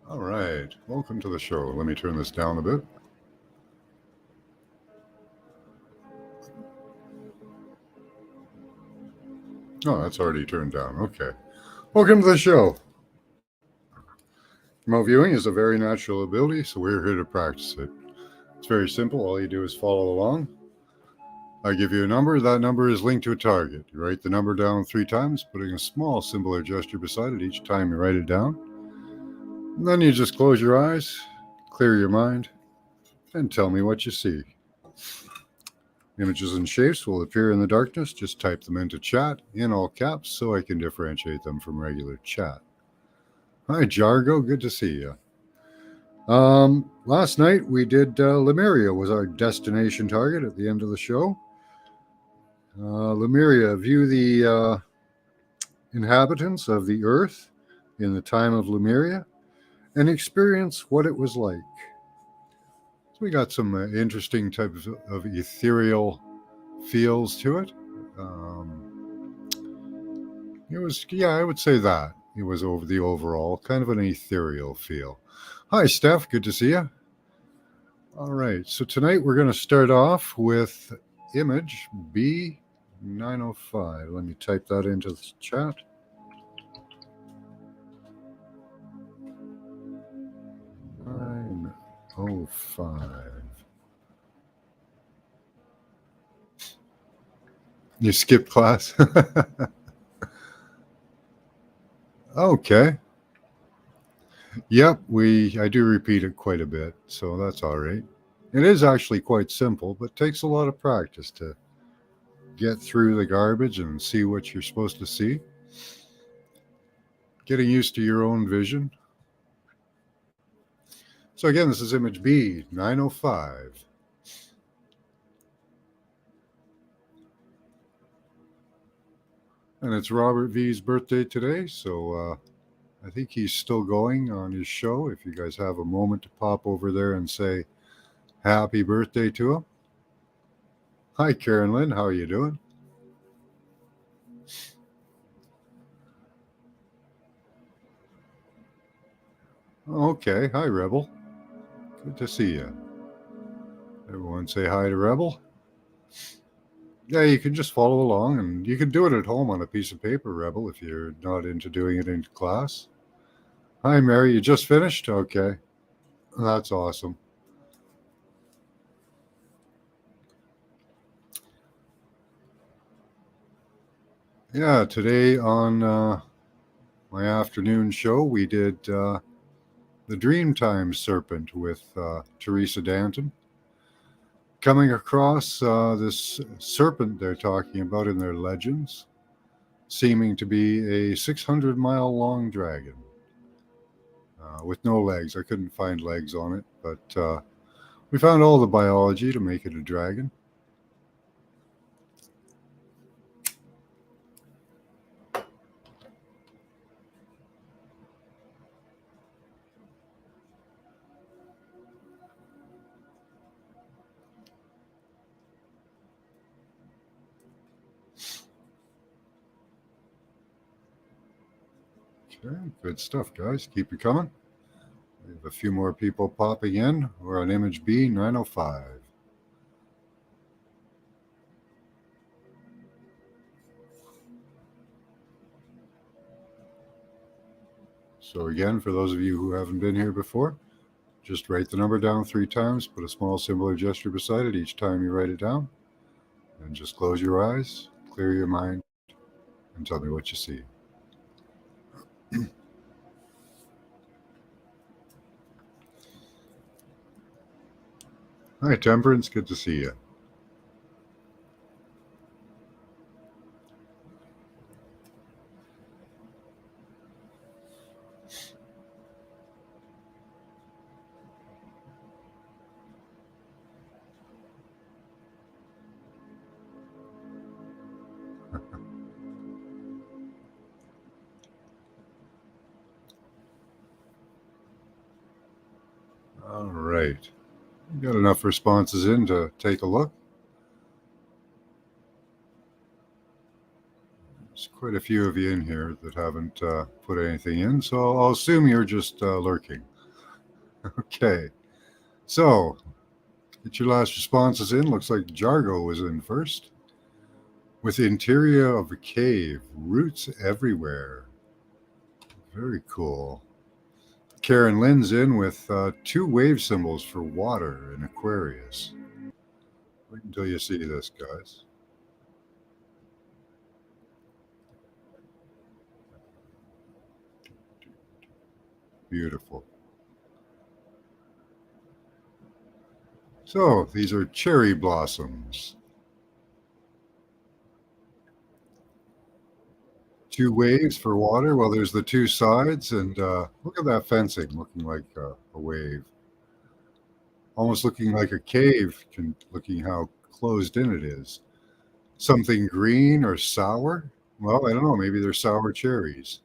All right, welcome to the show. Let me turn this down a bit. Oh, that's already turned down. Okay. Welcome to the show. Remote viewing is a very natural ability, so we're here to practice it. It's very simple. All you do is follow along. I give you a number. That number is linked to a target. You write the number down 3 times, putting a small symbol or gesture beside it each time you write it down. And then you just close your eyes, clear your mind, and tell me what you see. Images and shapes will appear in the darkness. Just type them into chat in all caps so I can differentiate them from regular chat. Hi, Jargo. Good to see you. Last night we did Lemuria was our destination target at the end of the show. Lemuria, view the inhabitants of the earth in the time of Lemuria and experience what it was like. So we got some interesting types of ethereal feels to it. It was, I would say that. It was over the overall, kind of an ethereal feel. Hi, Steph. Good to see you. All right. So tonight we're going to start off with image B905. Let me type that into the chat. B905. You skipped class? Okay. Yep, I do repeat it quite a bit, so that's all right. It is actually quite simple, but takes a lot of practice to get through the garbage and see what you're supposed to see. Getting used to your own vision. So again, this is image B905. And it's Robert V's birthday today, so I think he's still going on his show. If you guys have a moment to pop over there and say happy birthday to him. Hi, Karen Lynn. How are you doing? Okay. Hi, Rebel. Good to see you. Everyone say hi to Rebel. Yeah, you can just follow along, and you can do it at home on a piece of paper, Rebel, if you're not into doing it in class. Hi, Mary. You just finished? Okay. That's awesome. Yeah, today on my afternoon show, we did the Dreamtime Serpent with Teresa Danton. Coming across this serpent they're talking about in their legends, seeming to be a 600-mile long dragon with no legs. I couldn't find legs on it, but we found all the biology to make it a dragon. Okay, good stuff, guys. Keep it coming. We have a few more people popping in. We're on image B905. So again, for those of you who haven't been here before, just write the number down 3 times, put a small symbol or gesture beside it each time you write it down, and just close your eyes, clear your mind, and tell me what you see. Hi, Temperance. Good to see you. All right. We got enough responses in to take a look. There's quite a few of you in here that haven't put anything in, so I'll assume you're just lurking. Okay. So, get your last responses in. Looks like Jargo was in first. With the interior of a cave, roots everywhere. Very cool. Karen Lynn's in with two wave symbols for water in Aquarius. Wait until you see this, guys. Beautiful. So, these are cherry blossoms. Two waves for water. Well, there's the two sides, and look at that fencing looking like a wave. Almost looking like a cave, looking how closed in it is. Something green or sour? Well, I don't know. Maybe they're sour cherries.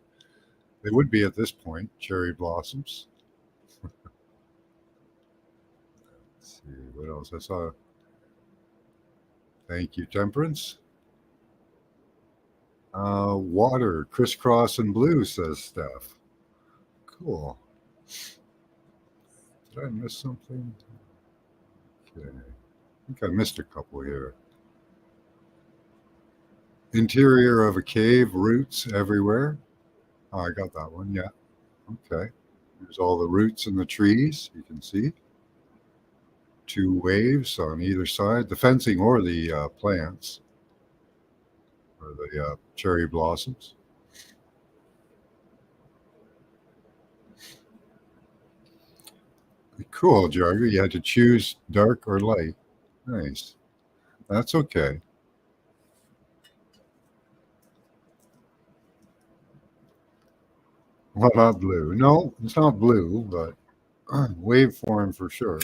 They would be at this point, cherry blossoms. Let's see what else I saw. Thank you, Temperance. Water, crisscross and blue, says Steph. Cool. Did I miss something? Okay. I think I missed a couple here. Interior of a cave, roots everywhere. Oh, I got that one. Yeah. Okay. There's all the roots in the trees. You can see two waves on either side, the fencing or the plants or the cherry blossoms. Cool, Jargo. You had to choose dark or light. Nice. That's okay. What about blue? No, it's not blue, but waveform for sure.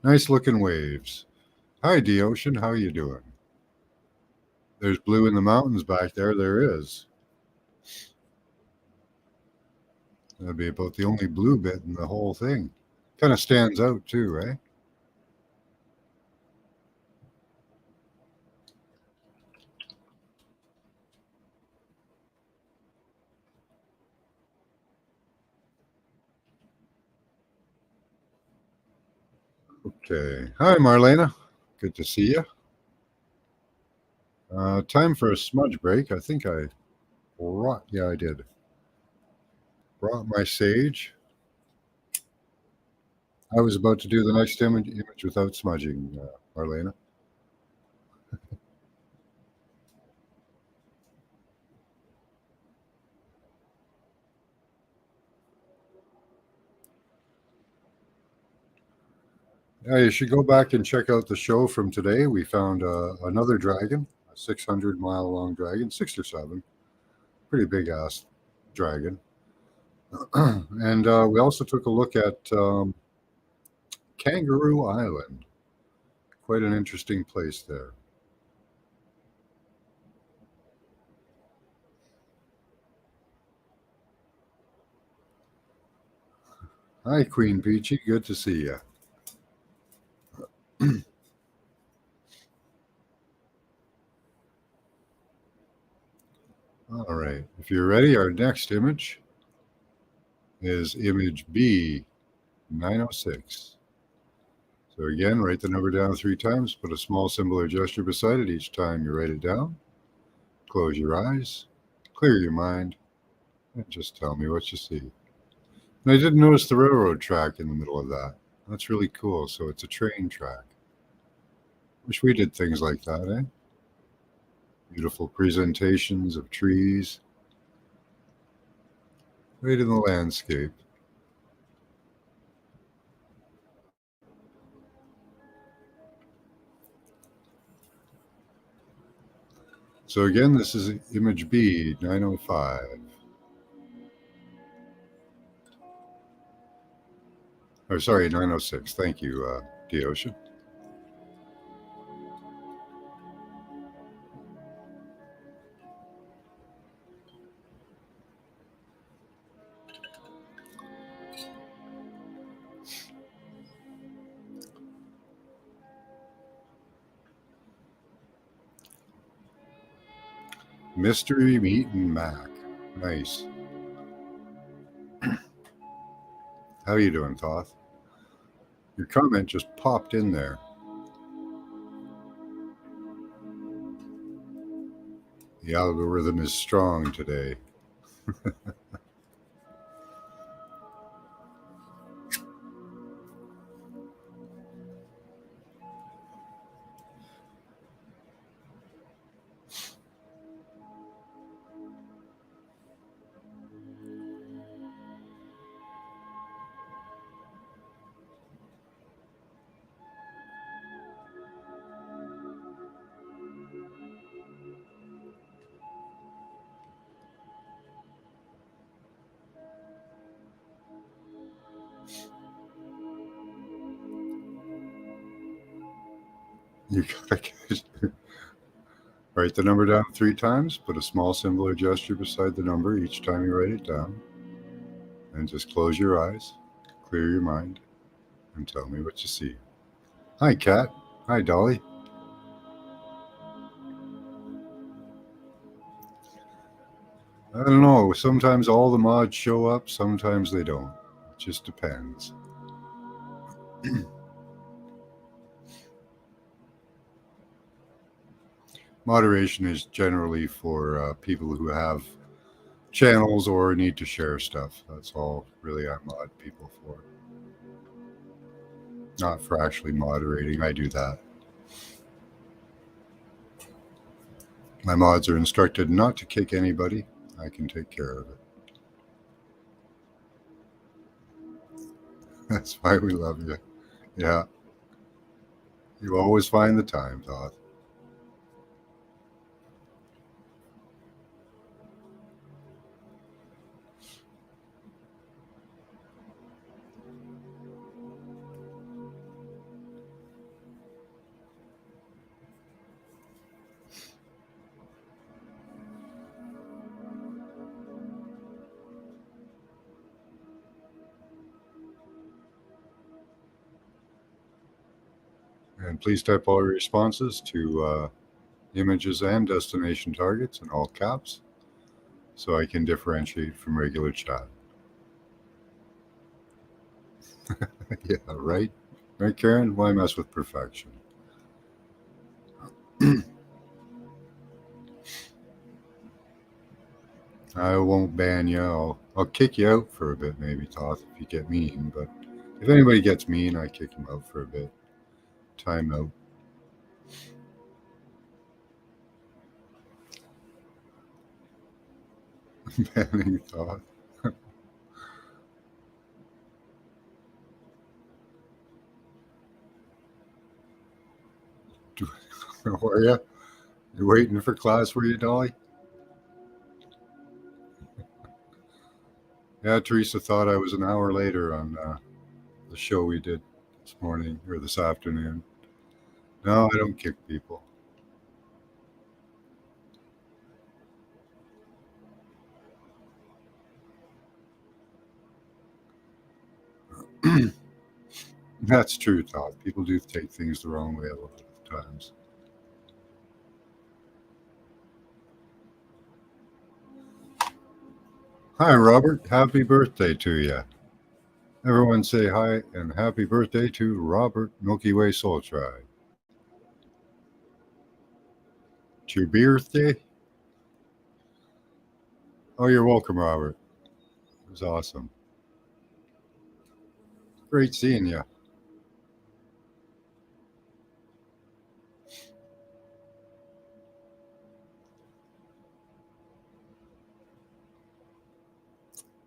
Nice looking waves. Hi, D Ocean. How you doing? There's blue in the mountains back there. There is. That'd be about the only blue bit in the whole thing. Kind of stands out too, eh? Okay. Hi, Marlena. Good to see you. Time for a smudge break. I think I brought, yeah, I did. Brought my sage. I was about to do the next image without smudging, Marlena. Yeah, you should go back and check out the show from today. We found another dragon, a 600-mile long dragon, six or seven, pretty big ass dragon. And we also took a look at Kangaroo Island. Quite an interesting place there. Hi, Queen Peachy. Good to see you. All right. If you're ready, our next image is image B906. So again, write the number down 3 times, put a small symbol or gesture beside it each time you write it down. Close your eyes, clear your mind, and just tell me what you see. And I did notice the railroad track in the middle of that. That's really cool. So it's a train track. Wish we did things like that, eh? Beautiful presentations of trees right in the landscape. So again, this is image B905. Or sorry, 906. Thank you, D Ocean. Mystery Meat and Mac. Nice. How you doing, Thoth? Your comment just popped in there. The algorithm is strong today. You gotta write the number down 3 times, put a small symbol or gesture beside the number each time you write it down, and just close your eyes, clear your mind, and tell me what you see. Hi, Kat. Hi, Dolly. I don't know. Sometimes all the mods show up, sometimes they don't. It just depends. Moderation is generally for people who have channels or need to share stuff. That's all really I mod people for. Not for actually moderating. I do that. My mods are instructed not to kick anybody. I can take care of it. That's why we love you. Yeah. You always find the time, Thoth. And please type all your responses to images and destination targets in all caps so I can differentiate from regular chat. Yeah, right? Right, Karen? Why mess with perfection? I won't ban you. I'll kick you out for a bit, maybe, Toth, if you get mean. But if anybody gets mean, I kick them out for a bit. Time out. Banning Thoth. How are you? You waiting for class, were you, Dolly? Yeah, Teresa thought I was an hour later on the show we did this morning or this afternoon. No, I don't kick people. That's true, Todd. People do take things the wrong way a lot of times. Hi, Robert. Happy birthday to you. Everyone say hi and happy birthday to Robert Milky Way Soul Tribe. It's your birthday? Oh, you're welcome, Robert. It was awesome. Great seeing you.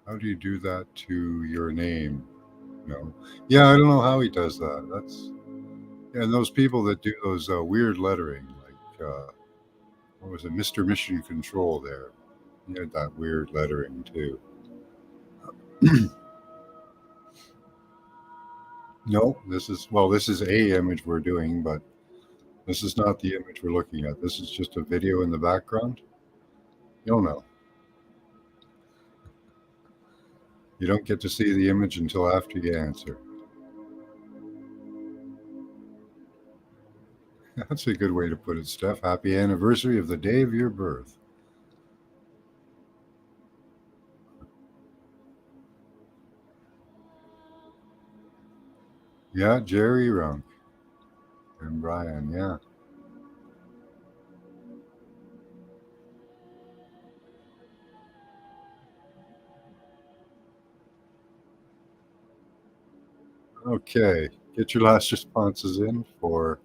How do you do that to your name? No. Yeah, I don't know how he does that. Yeah, and those people that do those weird lettering, like what was it, Mr. Mission Control there. He had that weird lettering too. No, this is a image we're doing, but this is not the image we're looking at. This is just a video in the background. You'll know. You don't get to see the image until after you answer. That's a good way to put it, Steph. Happy anniversary of the day of your birth. Yeah, Jerry Runk and Brian. Yeah. Okay. Get your last responses in for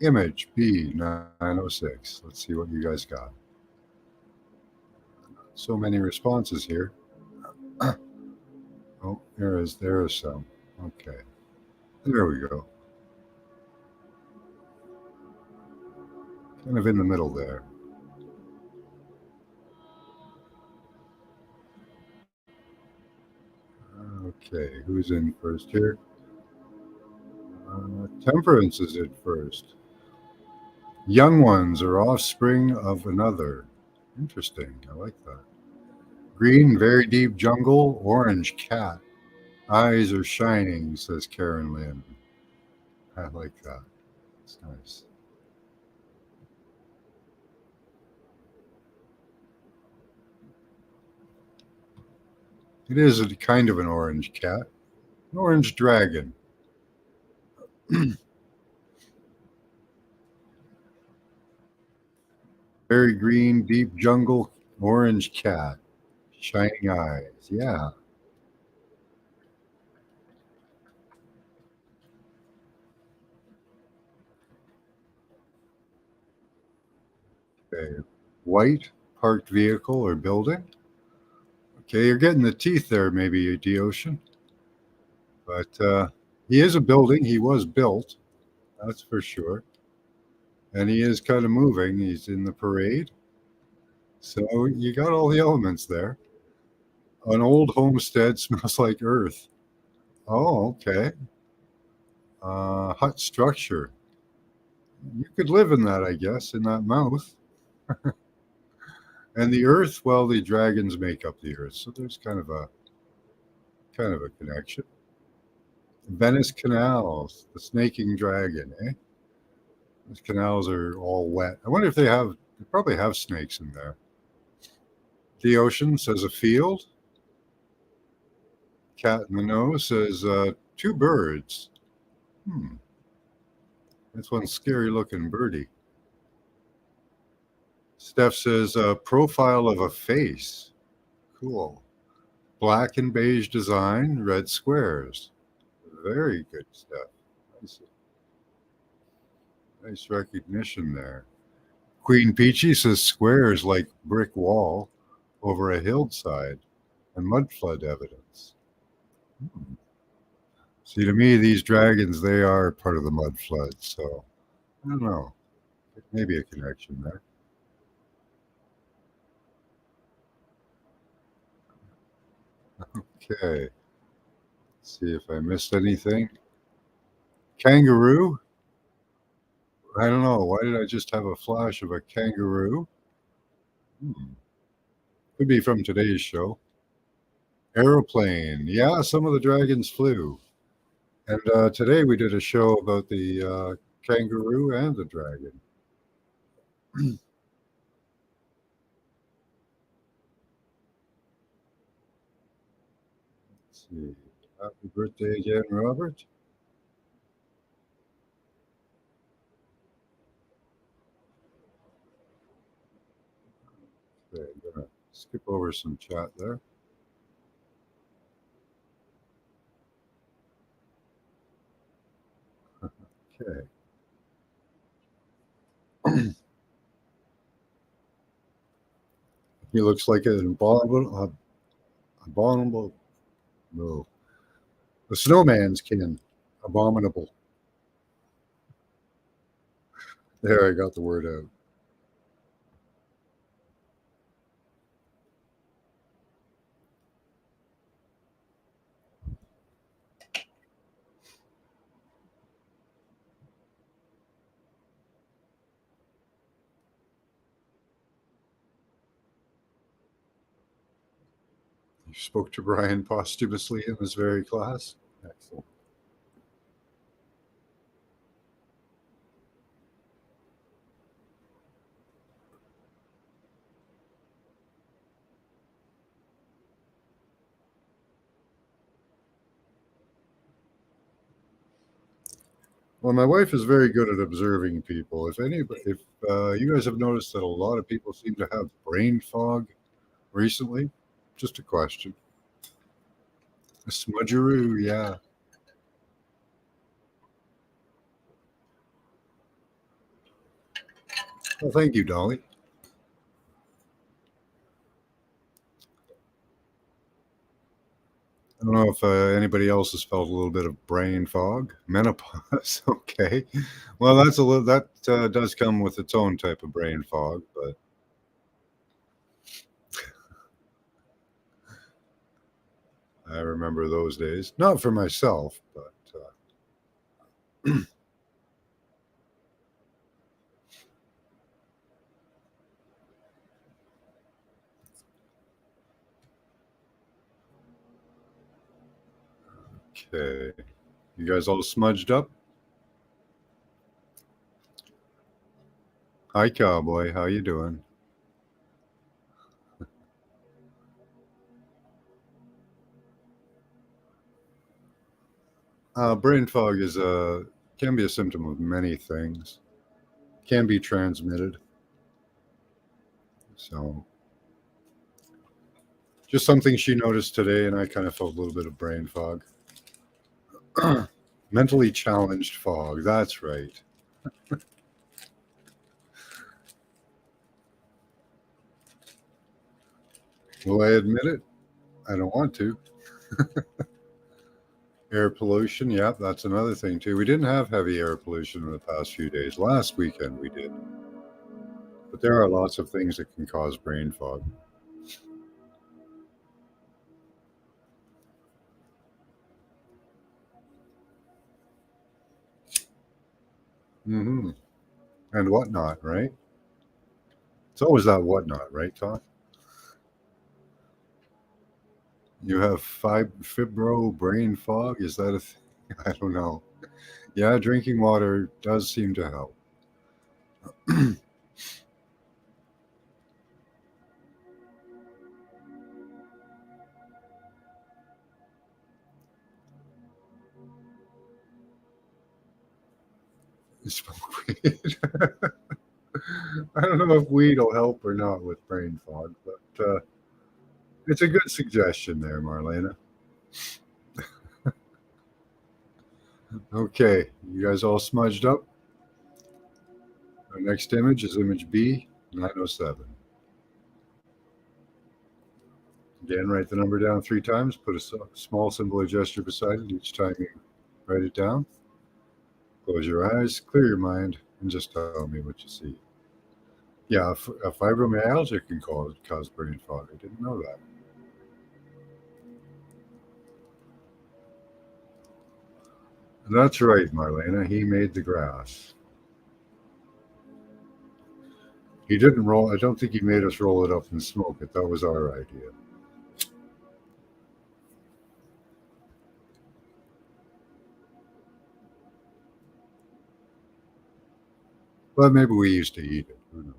Image B906. Let's see what you guys got. So many responses here. Oh, there is some. Okay. There we go. Kind of in the middle there. Okay, who's in first here? Temperance is it first. Young ones are offspring of another. Interesting. I like that. Green, very deep jungle. Orange cat. Eyes are shining, says Karen Lynn. I like that. It's nice. It is a kind of an orange cat. An orange dragon. Very green, deep jungle, orange cat. Shining eyes. Yeah. Okay. White, parked vehicle or building. Okay, you're getting the teeth there, maybe, the ocean. But he is a building. He was built, that's for sure. And he is kind of moving. He's in the parade. So you got all the elements there. An old homestead smells like earth. Oh, okay. Hut structure. You could live in that, I guess, in that mouth. And the earth, well, the dragons make up the earth. So there's kind of a connection. Venice canals, the snaking dragon, eh? Those canals are all wet. I wonder if they probably have snakes in there. The ocean says a field. Cat in the nose says two birds. Hmm. That's one scary looking birdie. Steph says profile of a face. Cool. Black and beige design, red squares. Very good stuff. Nice, nice recognition there. Queen Peachy says squares like brick wall over a hillside and mud flood evidence. Hmm. See, to me, these dragons, they are part of the mud flood. So I don't know. Maybe a connection there. Okay. See if I missed anything. Kangaroo? I don't know. Why did I just have a flash of a kangaroo? Hmm. Could be from today's show. Aeroplane. Yeah, some of the dragons flew. And today we did a show about the kangaroo and the dragon. Let's see. Happy birthday again, Robert. Okay, I'm going to skip over some chat there. Okay. He looks like an abominable, no, the snowman's kin. Abominable. There, I got the word out. You spoke to Brian posthumously in this very class. Excellent. Well, my wife is very good at observing people. If you guys have noticed that a lot of people seem to have brain fog recently, just a question. A smudgeroo, yeah. Well, thank you, Dolly. I don't know if anybody else has felt a little bit of brain fog, menopause. Okay, well, that's a little that does come with its own type of brain fog, but I remember those days. Not for myself, but okay. You guys all smudged up? Hi, cowboy. How you doing? Brain fog is a can be a symptom of many things. Can be transmitted. So, just something she noticed today, and I kind of felt a little bit of brain fog. Mentally challenged fog. That's right. Will I admit it? I don't want to. Air pollution. Yep, that's another thing too. We didn't have heavy air pollution in the past few days. Last weekend we did, but there are lots of things that can cause brain fog. Hmm. And whatnot, right? It's always that whatnot, right, Tom? You have fibro brain fog. Is that a thing? I don't know. Yeah, drinking water does seem to help. Smoke weed. I don't know if weed will help or not with brain fog, but it's a good suggestion there, Marlena. Okay, you guys all smudged up? Our next image is image B, 907. Again, write the number down 3 times, put a small symbol or gesture beside it each time you write it down. Close your eyes, clear your mind, and just tell me what you see. Yeah, a fibromyalgia can cause brain fog. I didn't know that. That's right, Marlena. He made the grass. He didn't roll. I don't think he made us roll it up and smoke it. That was our idea. But maybe we used to eat it. Who knows?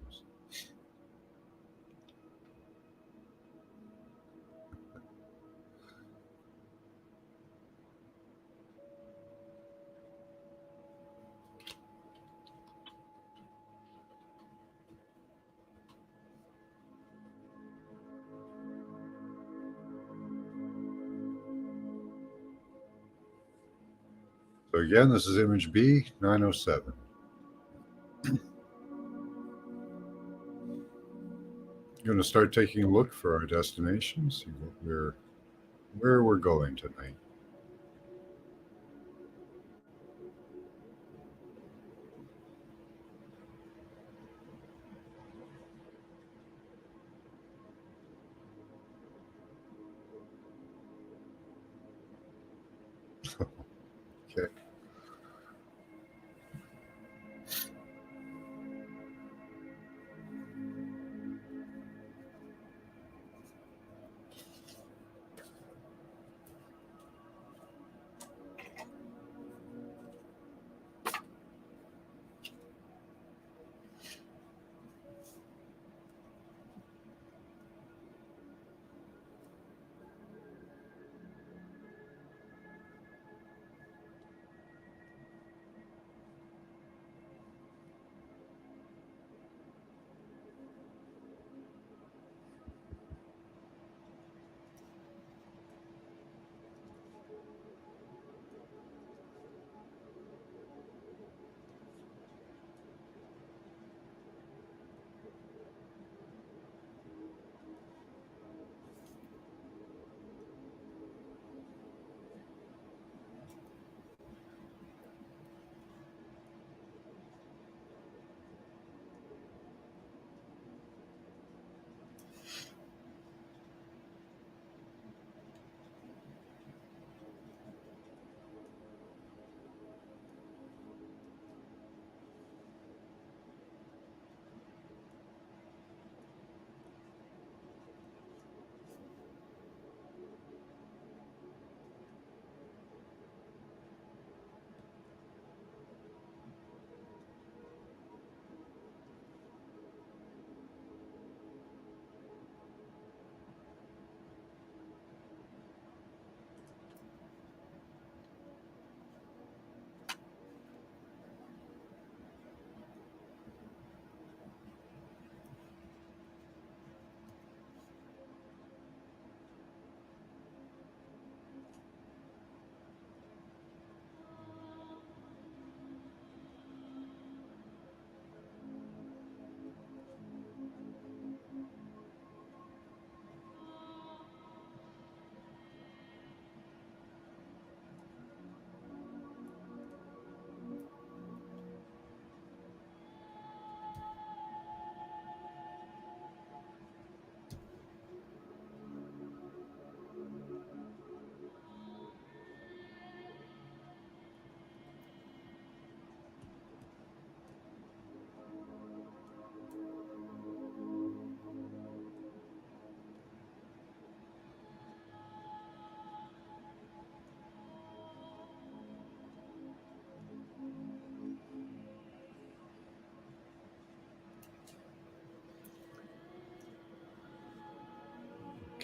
So again, this is image B, 907. Going to start taking a look for our destination, see where we're going tonight. Okay.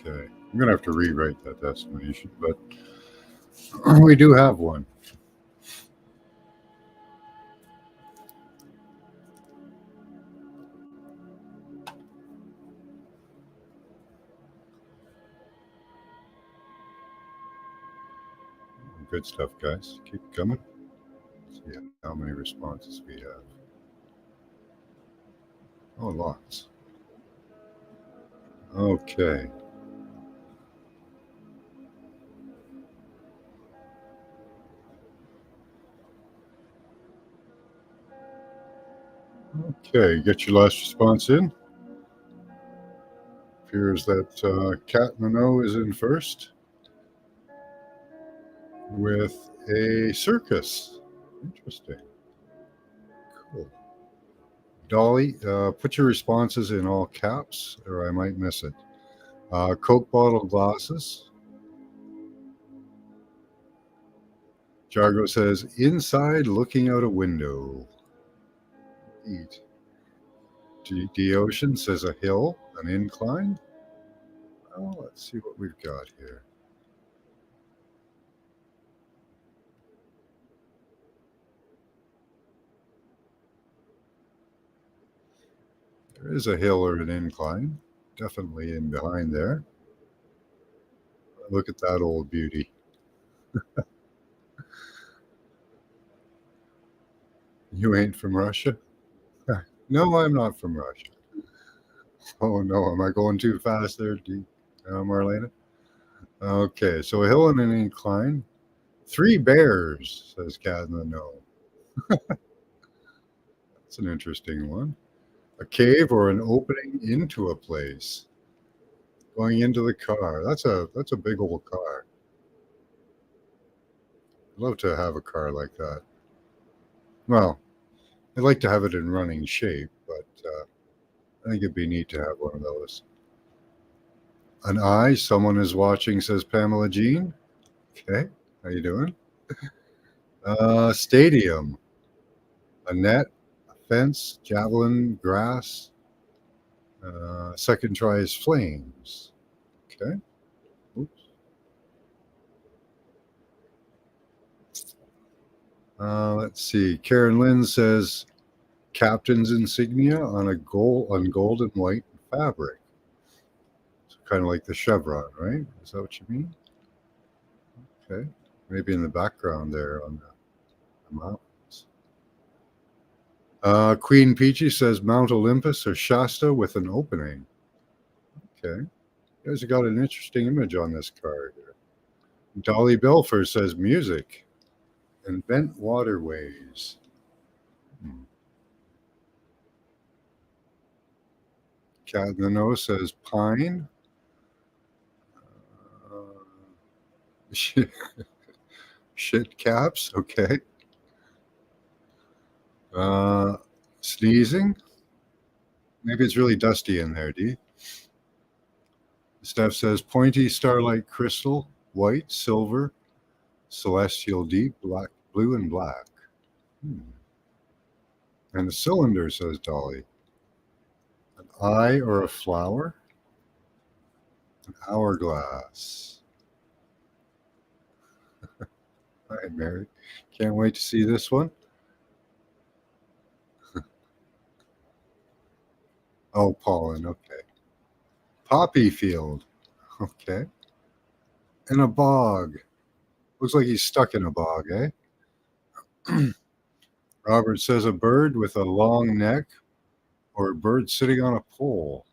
Okay. I'm going to have to rewrite that destination, but we do have one. Good stuff, guys. Keep coming. Let's see how many responses we have. Oh, lots. Okay. Okay, get your last response in. Appears that Cat Mano is in first with a circus. Interesting. Cool. Dolly, put your responses in all caps or I might miss it. Coke bottle glasses. Jargo says, inside looking out a window. Eat. D Ocean says a hill, an incline. Oh, let's see what we've got here. There is a hill or an incline, definitely in behind there. Look at that old beauty. You ain't from Russia? No, I'm not from Russia. Oh no, am I going too fast there, Marlena? Okay, so a hill and an incline. 3 bears, says Cat in the No. That's an interesting one. A cave or an opening into a place. Going into the car. That's a big old car. I'd love to have a car like that. Well, I'd like to have it in running shape, but I think it'd be neat to have one of those. An eye, someone is watching, says Pamela Jean. Okay, how you doing? Stadium, a net, a fence, javelin, grass. Second try is flames. Okay. Oops. Let's see. Karen Lynn says captain's insignia on a gold and white fabric. So kind of like the chevron, right? Is that what you mean? Okay. Maybe in the background there on the mountains. Queen Peachy says Mount Olympus or Shasta with an opening. Okay. You guys have got an interesting image on this card here. Dolly Belfer says music and bent waterways. Hmm. Cat in the Nose says pine. Shit, shit caps. Okay. Uh, Sneezing. Maybe it's really dusty in there, D. Steph says pointy starlight crystal, white, silver, celestial deep, black, blue, and black. Hmm. And the cylinder, says Dolly. An eye or a flower? An hourglass. Hi, Mary. Can't wait to see this one. Oh, pollen. Okay. Poppy field. Okay. And a bog. Looks like he's stuck in a bog, eh? Robert says a bird with a long neck or a bird sitting on a pole.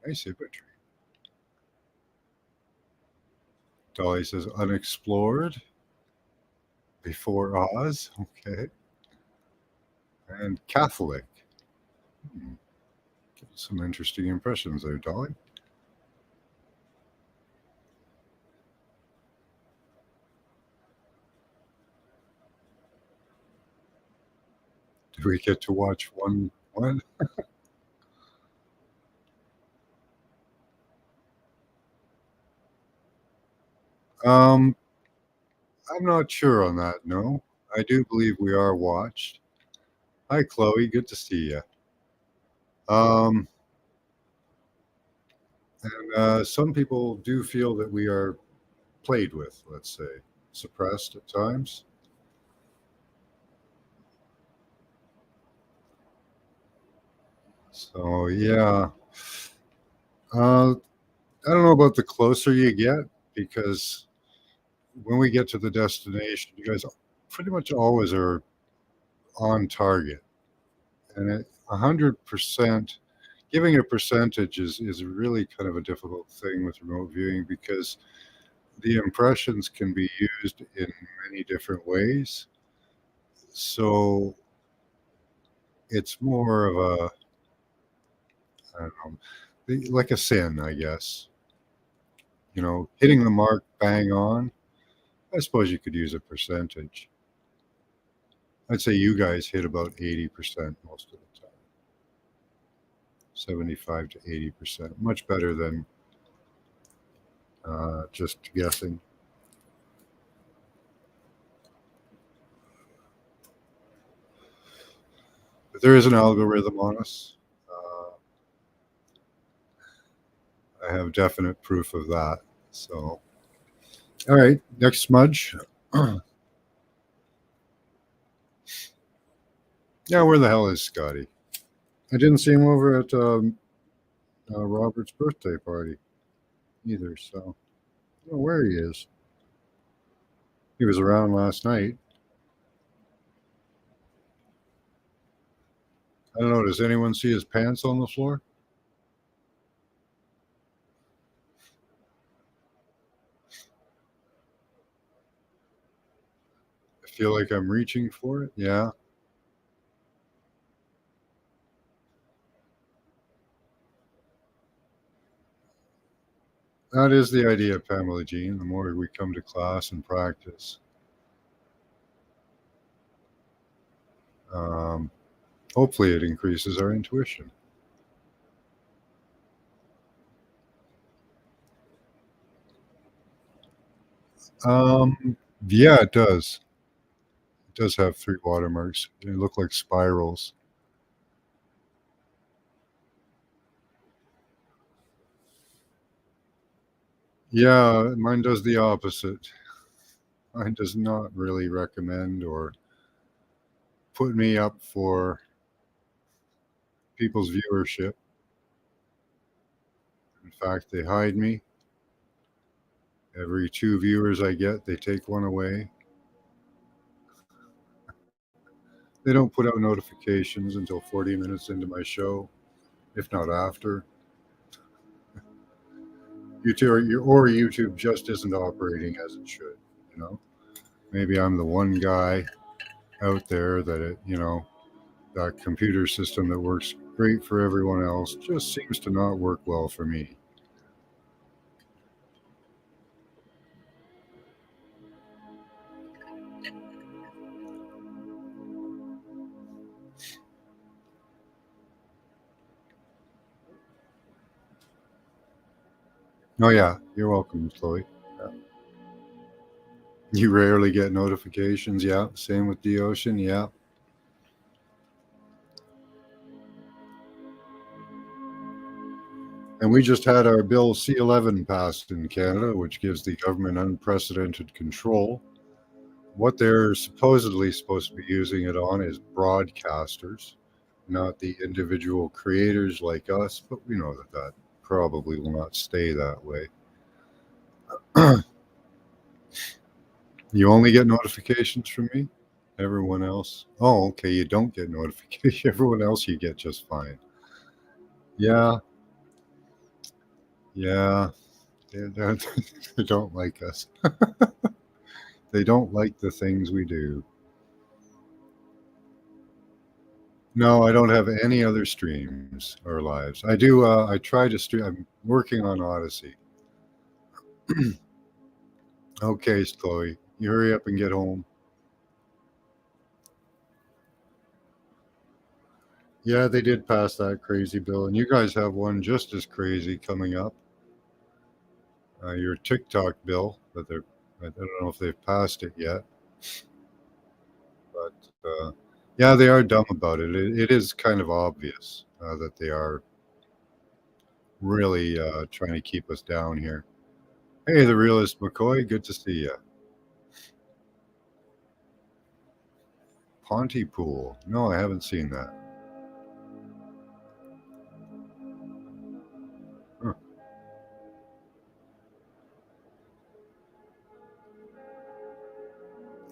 Nice imagery. Dolly says unexplored. Before Oz. Okay. And Catholic. Hmm. Some interesting impressions there, Dolly. Do we get to watch one? Um, I'm not sure on that. No, I do believe we are watched. Hi, Chloe. Good to see you. Um, And some people do feel that we are played with, let's say, suppressed at times. So, yeah. I don't know about the closer you get, because when we get to the destination, you guys pretty much always are on target. And at 100%, giving a percentage is really kind of a difficult thing with remote viewing, because the impressions can be used in many different ways. So it's more of a, I don't know, like a sin, I guess. Hitting the mark bang on. I suppose you could use a percentage. I'd say you guys hit about 80% most of the time, 75 to 80%. Much better than just guessing. But there is an algorithm on us. Uh, I have definite proof of that. So, all right, next smudge. Yeah, where the hell is Scotty? I didn't see him over at Robert's birthday party either. So, I don't know where he is. He was around last night. I don't know. Does anyone see his pants on the floor? I feel like I'm reaching for it. Yeah, that is the idea, Pamela Jean. The more we come to class and practice, um, hopefully it increases our intuition. Yeah, it does. It does have three watermarks. They look like spirals. Yeah, mine does the opposite. Mine does not really recommend or put me up for people's viewership. In fact, they hide me. Every two viewers I get, they take one away. They don't put out notifications until 40 minutes into my show, if not after. YouTube just isn't operating as it should. You know, maybe I'm the one guy out there that computer system that works great for everyone else just seems to not work well for me. Oh yeah, you're welcome, Chloe. Yeah. You rarely get notifications. Yeah, same with the ocean. Yeah. And we just had our Bill C-11 passed in Canada, which gives the government unprecedented control. What they're supposedly supposed to be using it on is broadcasters, not the individual creators like us, but we know that that probably will not stay that way. You only get notifications from me? Everyone else? Oh, okay, you don't get notifications. Everyone else you get just fine. Yeah, yeah. They they don't like us. They don't like the things we do. No, I don't have any other streams or lives. I do. I try to stream. I'm working on Odyssey. Okay, Chloe, you hurry up and get home. Yeah, they did pass that crazy bill, and you guys have one just as crazy coming up. Your TikTok bill, but I don't know if they've passed it yet. But yeah, they are dumb about it. It is kind of obvious that they are really trying to keep us down here. Hey, the realist McCoy, good to see you. Pontypool. No, I haven't seen that. Huh.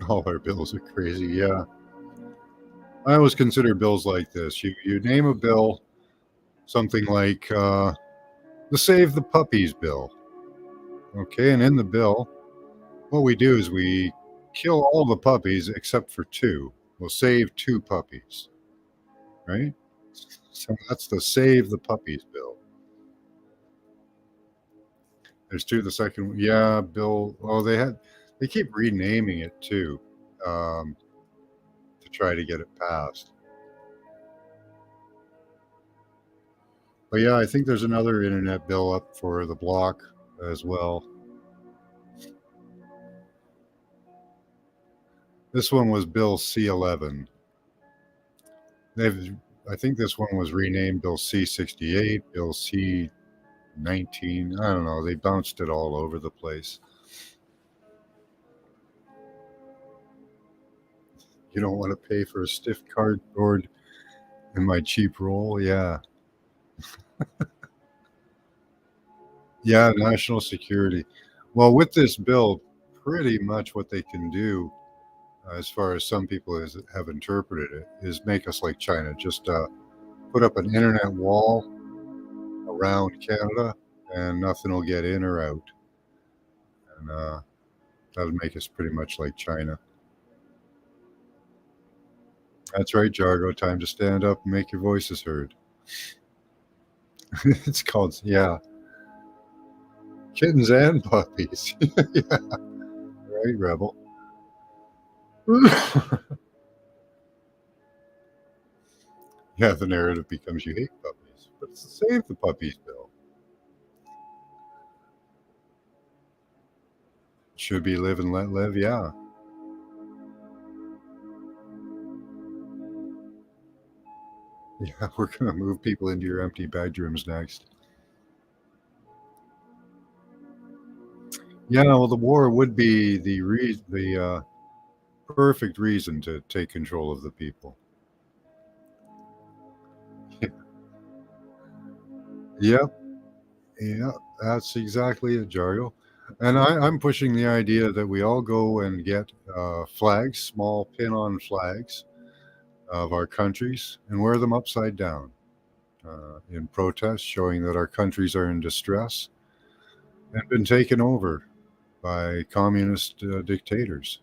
All our bills are crazy. Yeah. I always consider bills like this. You name a bill, something like the Save the Puppies bill. Okay, and in the bill, what we do is we kill all the puppies except for two. We'll save two puppies, right? So that's the Save the Puppies bill. There's two. The second, yeah, bill. Well, they keep renaming it too, um, to try to get it passed. But yeah, I think there's another internet bill up for the block as well. This one was Bill C11. They've, I think this one was renamed Bill C68, Bill C19. I don't know. They bounced it all over the place. You don't want to pay for a stiff cardboard in my cheap roll? Yeah. Yeah, national security. Well, with this bill, pretty much what they can do, as far as some people have interpreted it, is make us like China. Just put up an internet wall around Canada, and nothing will get in or out. And that would make us pretty much like China. That's right, Jargo. Time to stand up and make your voices heard. It's called, yeah, kittens and puppies. Yeah, right, Rebel. Yeah, the narrative becomes you hate puppies, but it's the Save the Puppies bill. Should be live and let live. Yeah, yeah. We're gonna move people into your empty bedrooms next. Yeah, well, the war would be the perfect reason to take control of the people. Yep, yeah, that's exactly it, Jargo. And I'm pushing the idea that we all go and get flags, small pin-on flags of our countries, and wear them upside down in protest, showing that our countries are in distress and been taken over by communist dictators.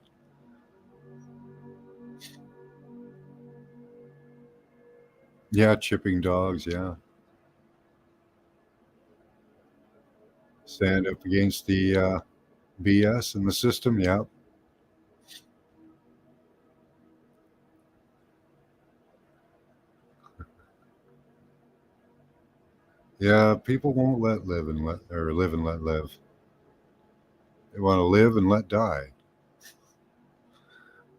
Yeah, chipping dogs. Yeah, stand up against the BS in the system. Yeah, yeah. People won't let live and let or live and let live. They want to live and let die.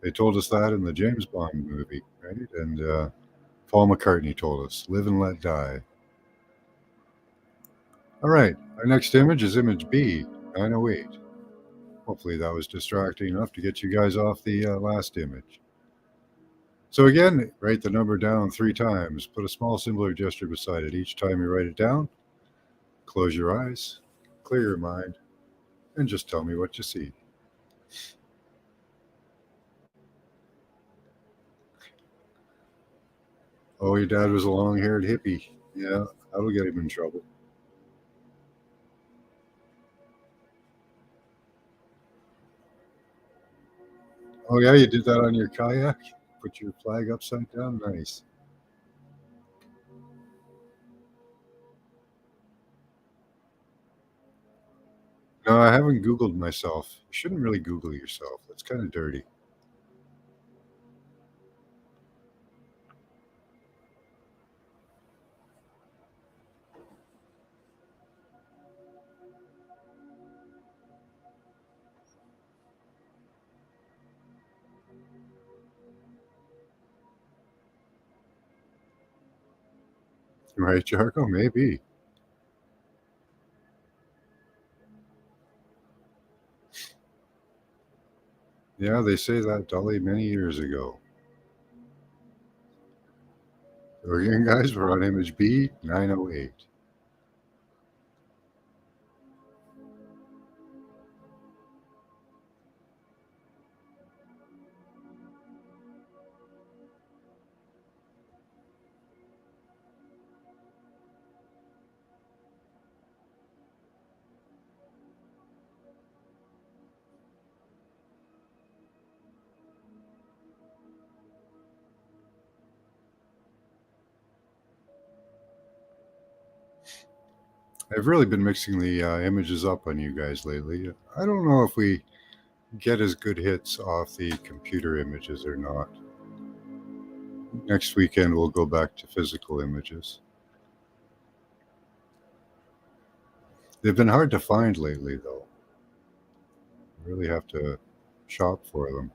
They told us that in the James Bond movie, right? And Paul McCartney told us, "Live and let die." All right. Our next image is image B, 908. Hopefully that was distracting enough to get you guys off the last image. So again, write the number down 3 times. Put a small symbol or gesture beside it. Each time you write it down, close your eyes, clear your mind, and just tell me what you see. Oh, your dad was a long-haired hippie. Yeah, that'll get him in trouble. Oh yeah, you did that on your kayak? Put your flag upside down? Nice. No, I haven't Googled myself. You shouldn't really Google yourself. That's kind of dirty. Right, Jarko? Maybe. Yeah, they say that, Dolly, many years ago. So again, guys, we're on image B 908. I've really been mixing the images up on you guys lately. I don't know if we get as good hits off the computer images or not. Next weekend, we'll go back to physical images. They've been hard to find lately, though. You really have to shop for them.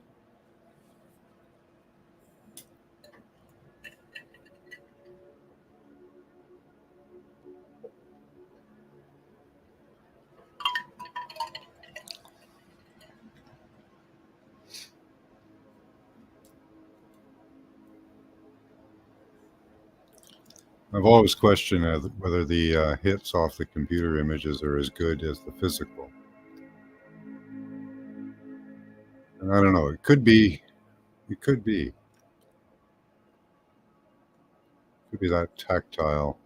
I've always questioned whether the hits off the computer images are as good as the physical. And I don't know. It could be. It could be. It could be that tactile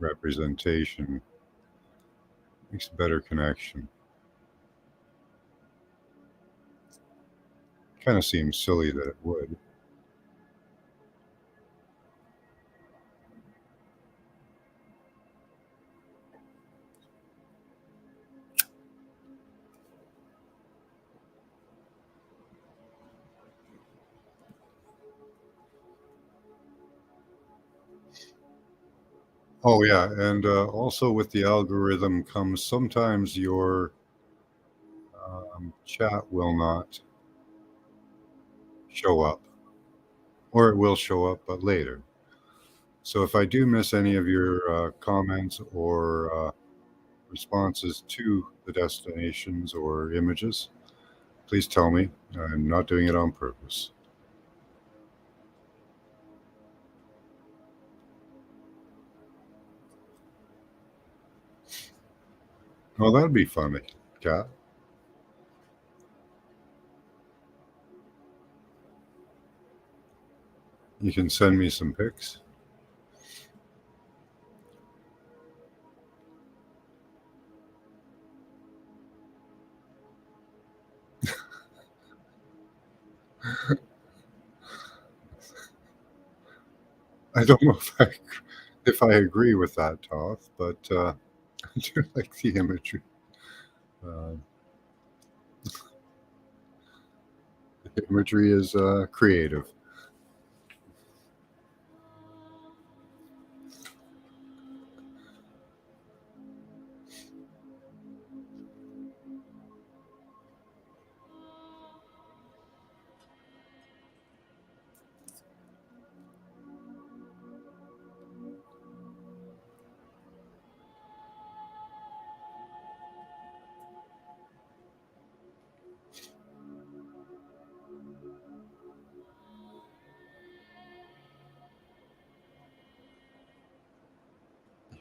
representation makes a better connection. Kind of seems silly that it would. Oh yeah, and also with the algorithm comes sometimes your chat will not show up, or it will show up, but later. So if I do miss any of your comments or responses to the destinations or images, please tell me. I'm not doing it on purpose. Oh, that'd be funny, Kat. You can send me some pics. I don't know if I agree with that, Toth, but I do like the imagery. Uh, the imagery is creative.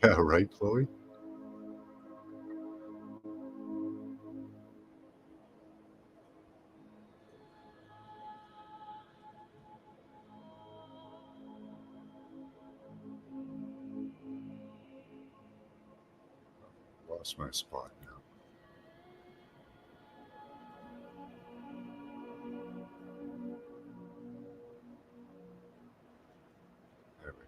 Yeah, right, Chloe? Lost my spot now. There we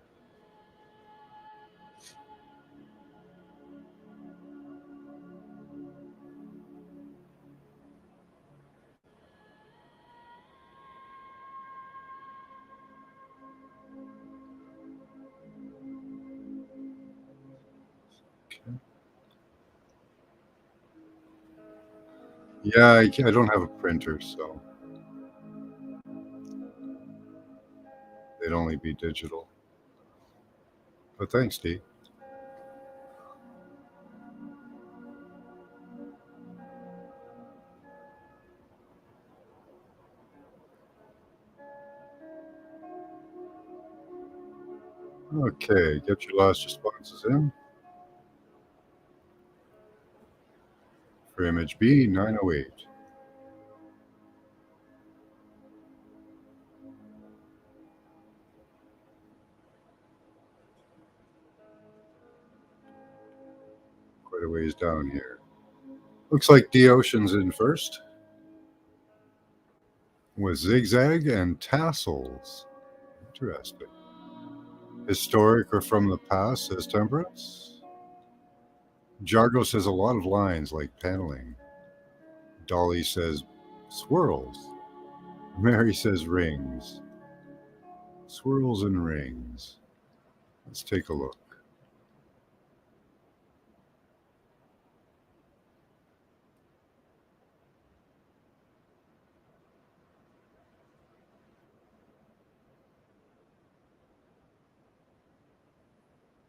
go. Okay. Yeah, I don't have a printer, so they'd only be digital. But thanks, Dee. Okay, get your last responses in for image B, 908. Quite a ways down here. Looks like the ocean's in first with zigzag and tassels. Interesting. Historic or from the past, says Temperance. Jargo says a lot of lines like paneling. Dolly says swirls. Mary says rings. Swirls and rings. Let's take a look.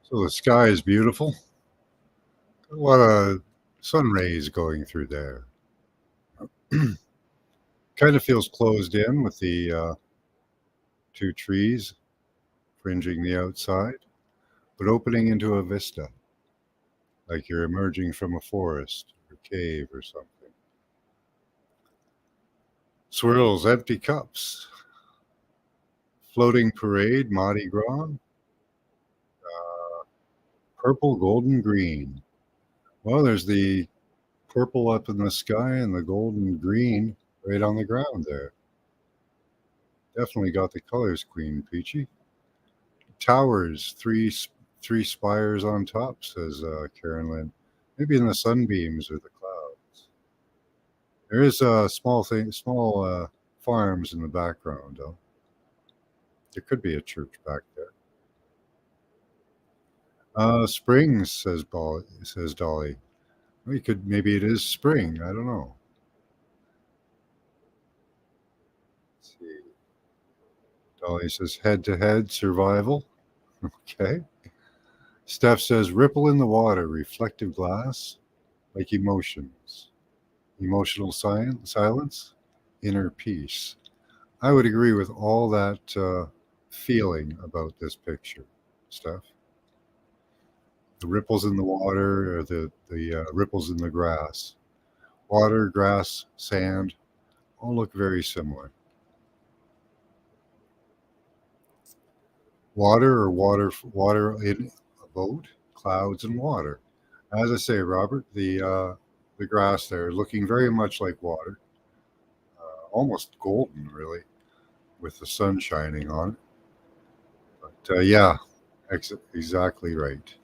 So the sky is beautiful. A lot of sun rays going through there. Kind of feels closed in with the two trees fringing the outside, but opening into a vista, like you're emerging from a forest or cave or something. Swirls, empty cups, floating parade, Mardi Gras, purple, golden, green. Well, there's the purple up in the sky and the golden green right on the ground there. Definitely got the colors, Queen Peachy. Towers, three spires on top, says Karen Lynn. Maybe in the sunbeams or the clouds. There is a small farms in the background, though. There could be a church back there. Springs, says Dolly. We could maybe it is spring. I don't know. Let's see. Dolly says head to head survival. Okay. Steph says ripple in the water, reflective glass, like emotions, emotional silence, inner peace. I would agree with all that feeling about this picture, Steph. The ripples in the water or the ripples in the grass. Water, grass, sand, all look very similar. Water in a boat, clouds and water. As I say, Robert, the grass there looking very much like water, almost golden, really, with the sun shining on it. But yeah, exactly right.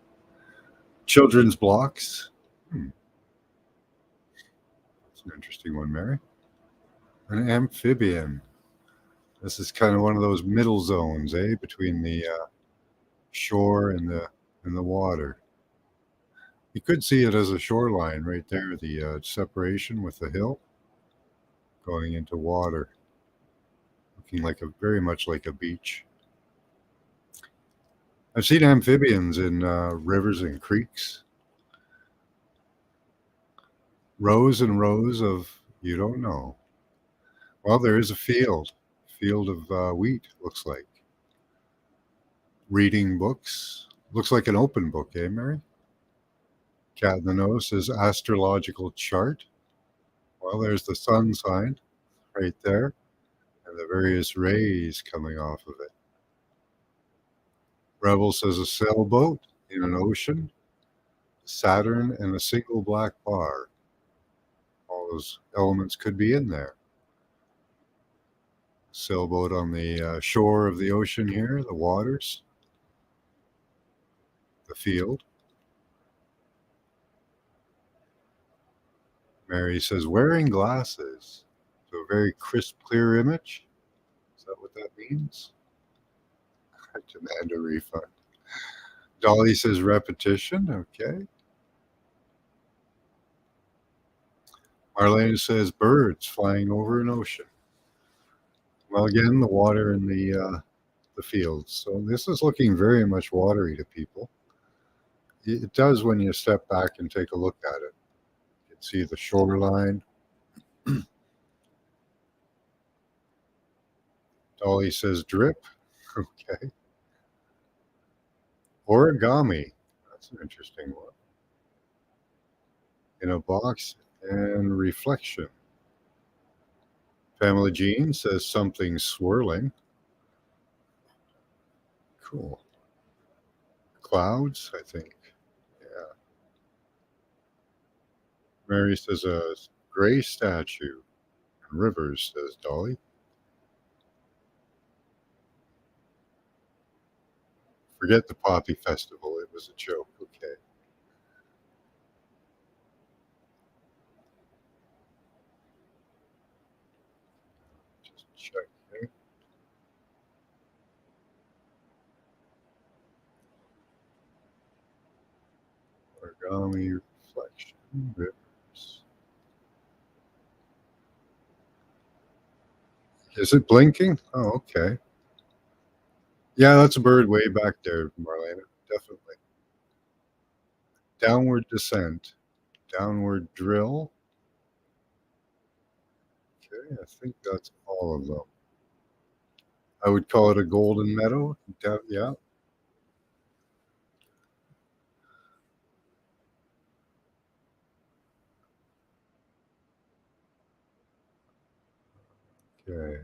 Children's blocks. Hmm, that's an interesting one, Mary. An amphibian. This is kind of one of those middle zones, between the shore and the water. You could see it as a shoreline right there, the separation with the hill going into water, looking like a very much like a beach. I've seen amphibians in rivers and creeks. Rows and rows of you don't know. Well, there is a field of wheat. Looks like reading books. Looks like an open book, eh, Mary? Cat in the nose says astrological chart. Well, there's the sun sign right there, and the various rays coming off of it. Rebel says a sailboat in an ocean, Saturn, and a single black bar. All those elements could be in there. Sailboat on the shore of the ocean here, the waters, the field. Mary says wearing glasses. So a very crisp, clear image. Is that what that means? I demand a refund. Dolly says repetition. Okay. Marlene says birds flying over an ocean. Well, again, the water in the fields. So this is looking very much watery to people. It does when you step back and take a look at it. You can see the shoreline. Dolly says drip. Okay. Origami. That's an interesting one. In a box and reflection. Family Jean says something swirling. Cool. Clouds, I think. Yeah. Mary says a gray statue. Rivers, says Dolly. Forget the Poppy Festival. It was a joke. Okay. Just check here. Origami reflection. Rivers. Is it blinking? Oh, okay. Yeah, that's a bird way back there, Marlena. Definitely. Downward descent. Downward drill. Okay, I think that's all of them. I would call it a golden meadow. Yeah. Okay.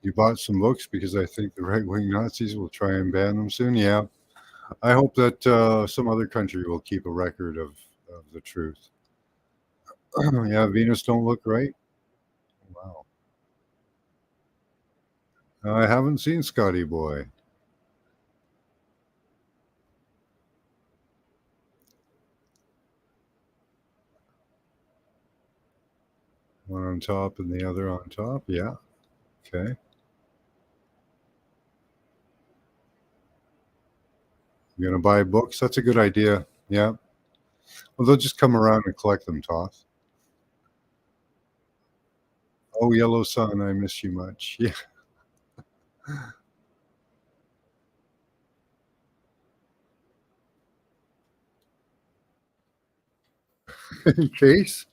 You bought some books because I think the right wing Nazis will try and ban them soon. Yeah. I hope that some other country will keep a record of the truth. Yeah, Venus don't look right. Wow. I haven't seen Scotty Boy. One on top and the other on top. Yeah. Okay. You're gonna buy books? That's a good idea. Yeah. Well, they'll just come around and collect them, Toth. Oh, Yellow Sun, I miss you much. Yeah. In case,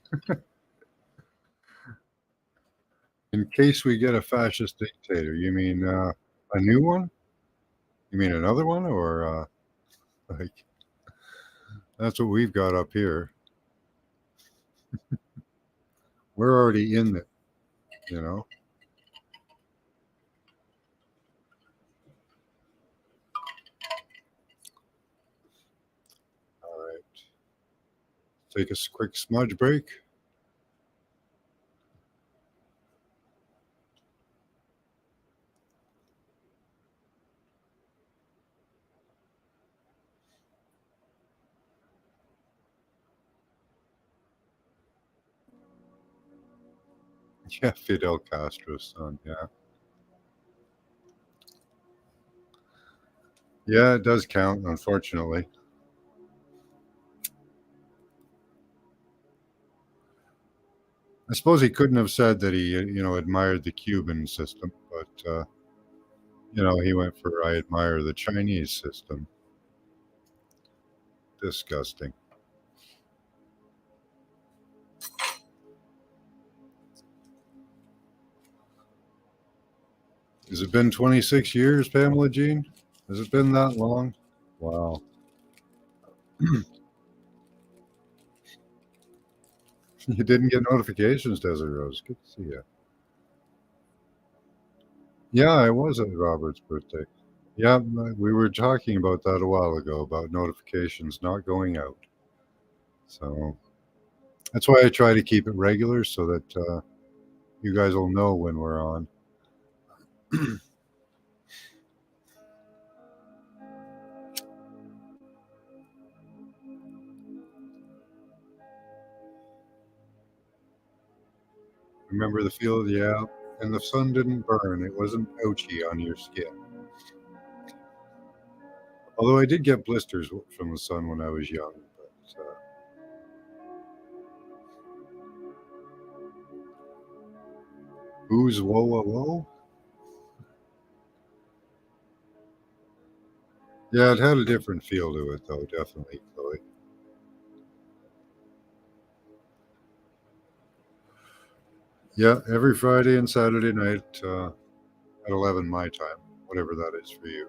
in case we get a fascist dictator, you mean a new one? You mean another one, or like that's what we've got up here? We're already in it, you know. All right. Take a quick smudge break. Yeah, Fidel Castro's son. Yeah. Yeah, it does count, unfortunately. I suppose he couldn't have said that he, admired the Cuban system, but, he went for I admire the Chinese system. Disgusting. Has it been 26 years, Pamela Jean? Has it been that long? Wow. You didn't get notifications, Desert Rose. Good to see you. Yeah, I was at Robert's birthday. Yeah, we were talking about that a while ago about notifications not going out. So that's why I try to keep it regular so that you guys will know when we're on. Remember the field? Yeah. And the sun didn't burn. It wasn't ouchy on your skin. Although I did get blisters from the sun when I was young. But who's whoa, whoa, whoa? Yeah, it had a different feel to it, though, definitely, Chloe. Yeah, every Friday and Saturday night at 11 my time. whatever that is for you.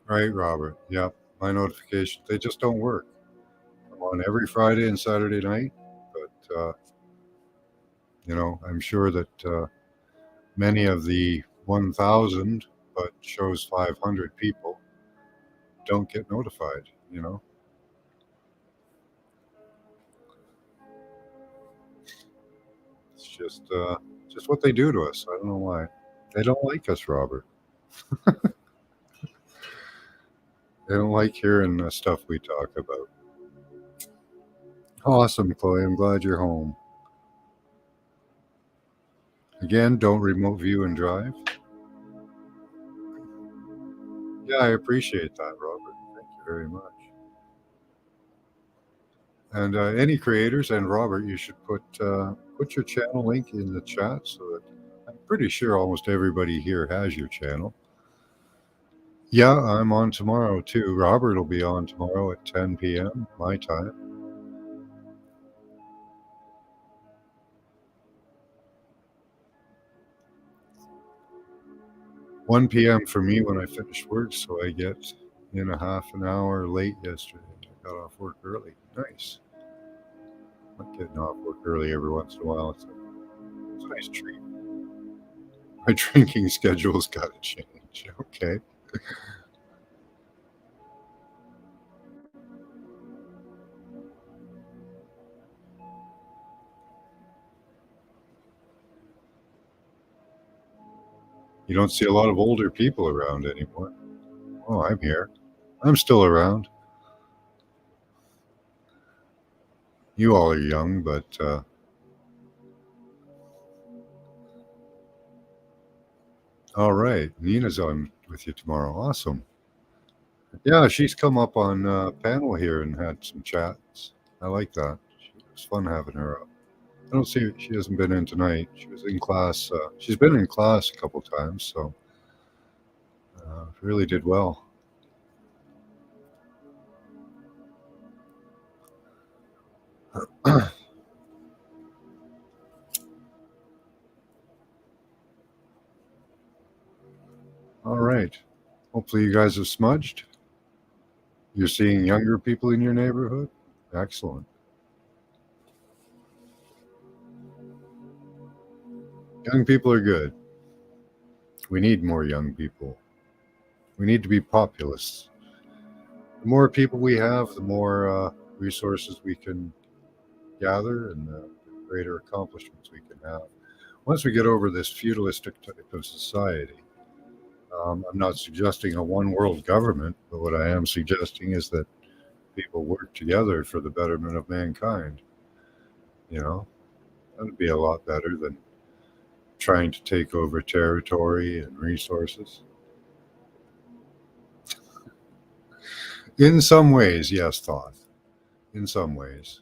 Right, Robert. Yep. My notifications, they just don't work. I'm on every Friday and Saturday night, but, I'm sure that many of the 1,000, but shows 500 people don't get notified. It's just what they do to us. I don't know why. They don't like us, Robert. They don't like hearing the stuff we talk about. Awesome, Chloe. I'm glad you're home. Again, don't remote view and drive. Yeah, I appreciate that, Robert. Thank you very much. And any creators, and Robert, you should put your channel link in the chat so that I'm pretty sure almost everybody here has your channel. Yeah, I'm on tomorrow too. Robert will be on tomorrow at 10 p.m. my time. 1 p.m. for me when I finish work, so I get in a half an hour late yesterday. I got off work early. Nice. I'm getting off work early every once in a while. It's a nice treat. My drinking schedule's got to change. Okay. You don't see a lot of older people around anymore. Oh, I'm here. I'm still around. You all are young, but all right. Nina's on with you tomorrow. Awesome. Yeah, she's come up on panel here and had some chats. I like that. It was fun having her up. I don't see she hasn't been in tonight. She was in class. She's been in class a couple times, so really did well. All right. Hopefully, you guys have smudged. You're seeing younger people in your neighborhood. Excellent. Young people are good. We need more young people. We need to be populists. The more people we have, the more resources we can gather and the greater accomplishments we can have. Once we get over this feudalistic type of society, I'm not suggesting a one world government, but what I am suggesting is that people work together for the betterment of mankind. That would be a lot better than trying to take over territory and resources. In some ways, yes, Thoth. In some ways.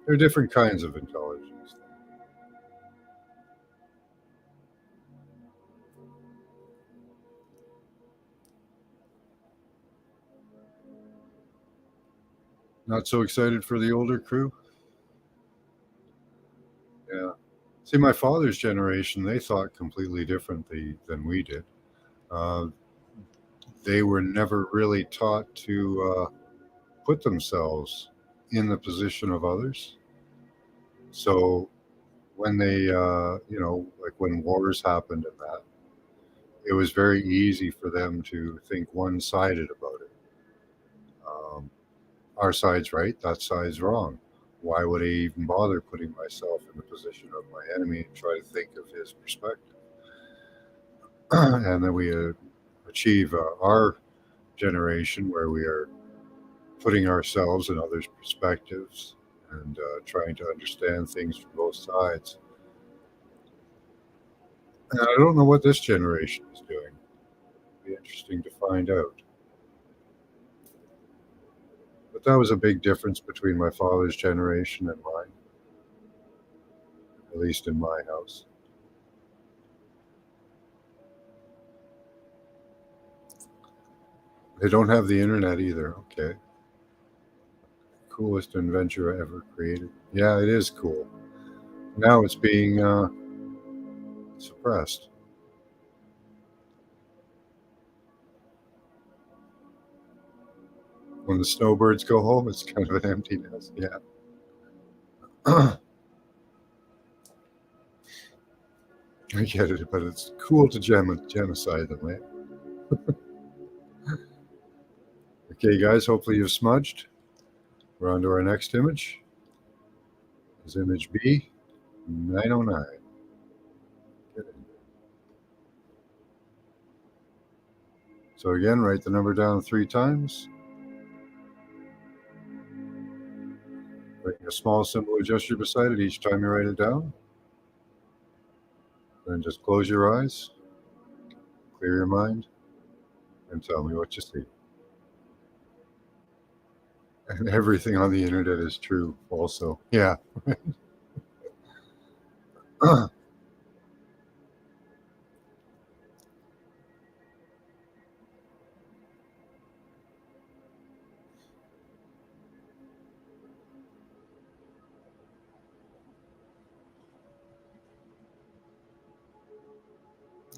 There are different kinds of intelligence. Not so excited for the older crew? Yeah. See, my father's generation, they thought completely differently than we did. Uh, they were never really taught to put themselves in the position of others. So when they, like when wars happened and that, it was very easy for them to think one sided about it. Um, our side's right, that side's wrong. Why would I even bother putting myself in the position of my enemy and try to think of his perspective? And then we achieve our generation where we are putting ourselves in others' perspectives and trying to understand things from both sides. And I don't know what this generation is doing. It'd be interesting to find out. But that was a big difference between my father's generation and mine, at least in my house. They don't have the internet either. Okay. Coolest invention ever created. Yeah, it is cool. Now it's being suppressed. When the snowbirds go home, it's kind of an empty nest. Yeah. I get it, but it's cool to genocide them, right? Okay, guys, hopefully you've smudged. We're on to our next image. Is image B, 909. Get in. So again, write the number down 3 times. Bring a small symbol or gesture beside it each time you write it down. Then just close your eyes, clear your mind, and tell me what you see. And everything on the internet is true also. Yeah.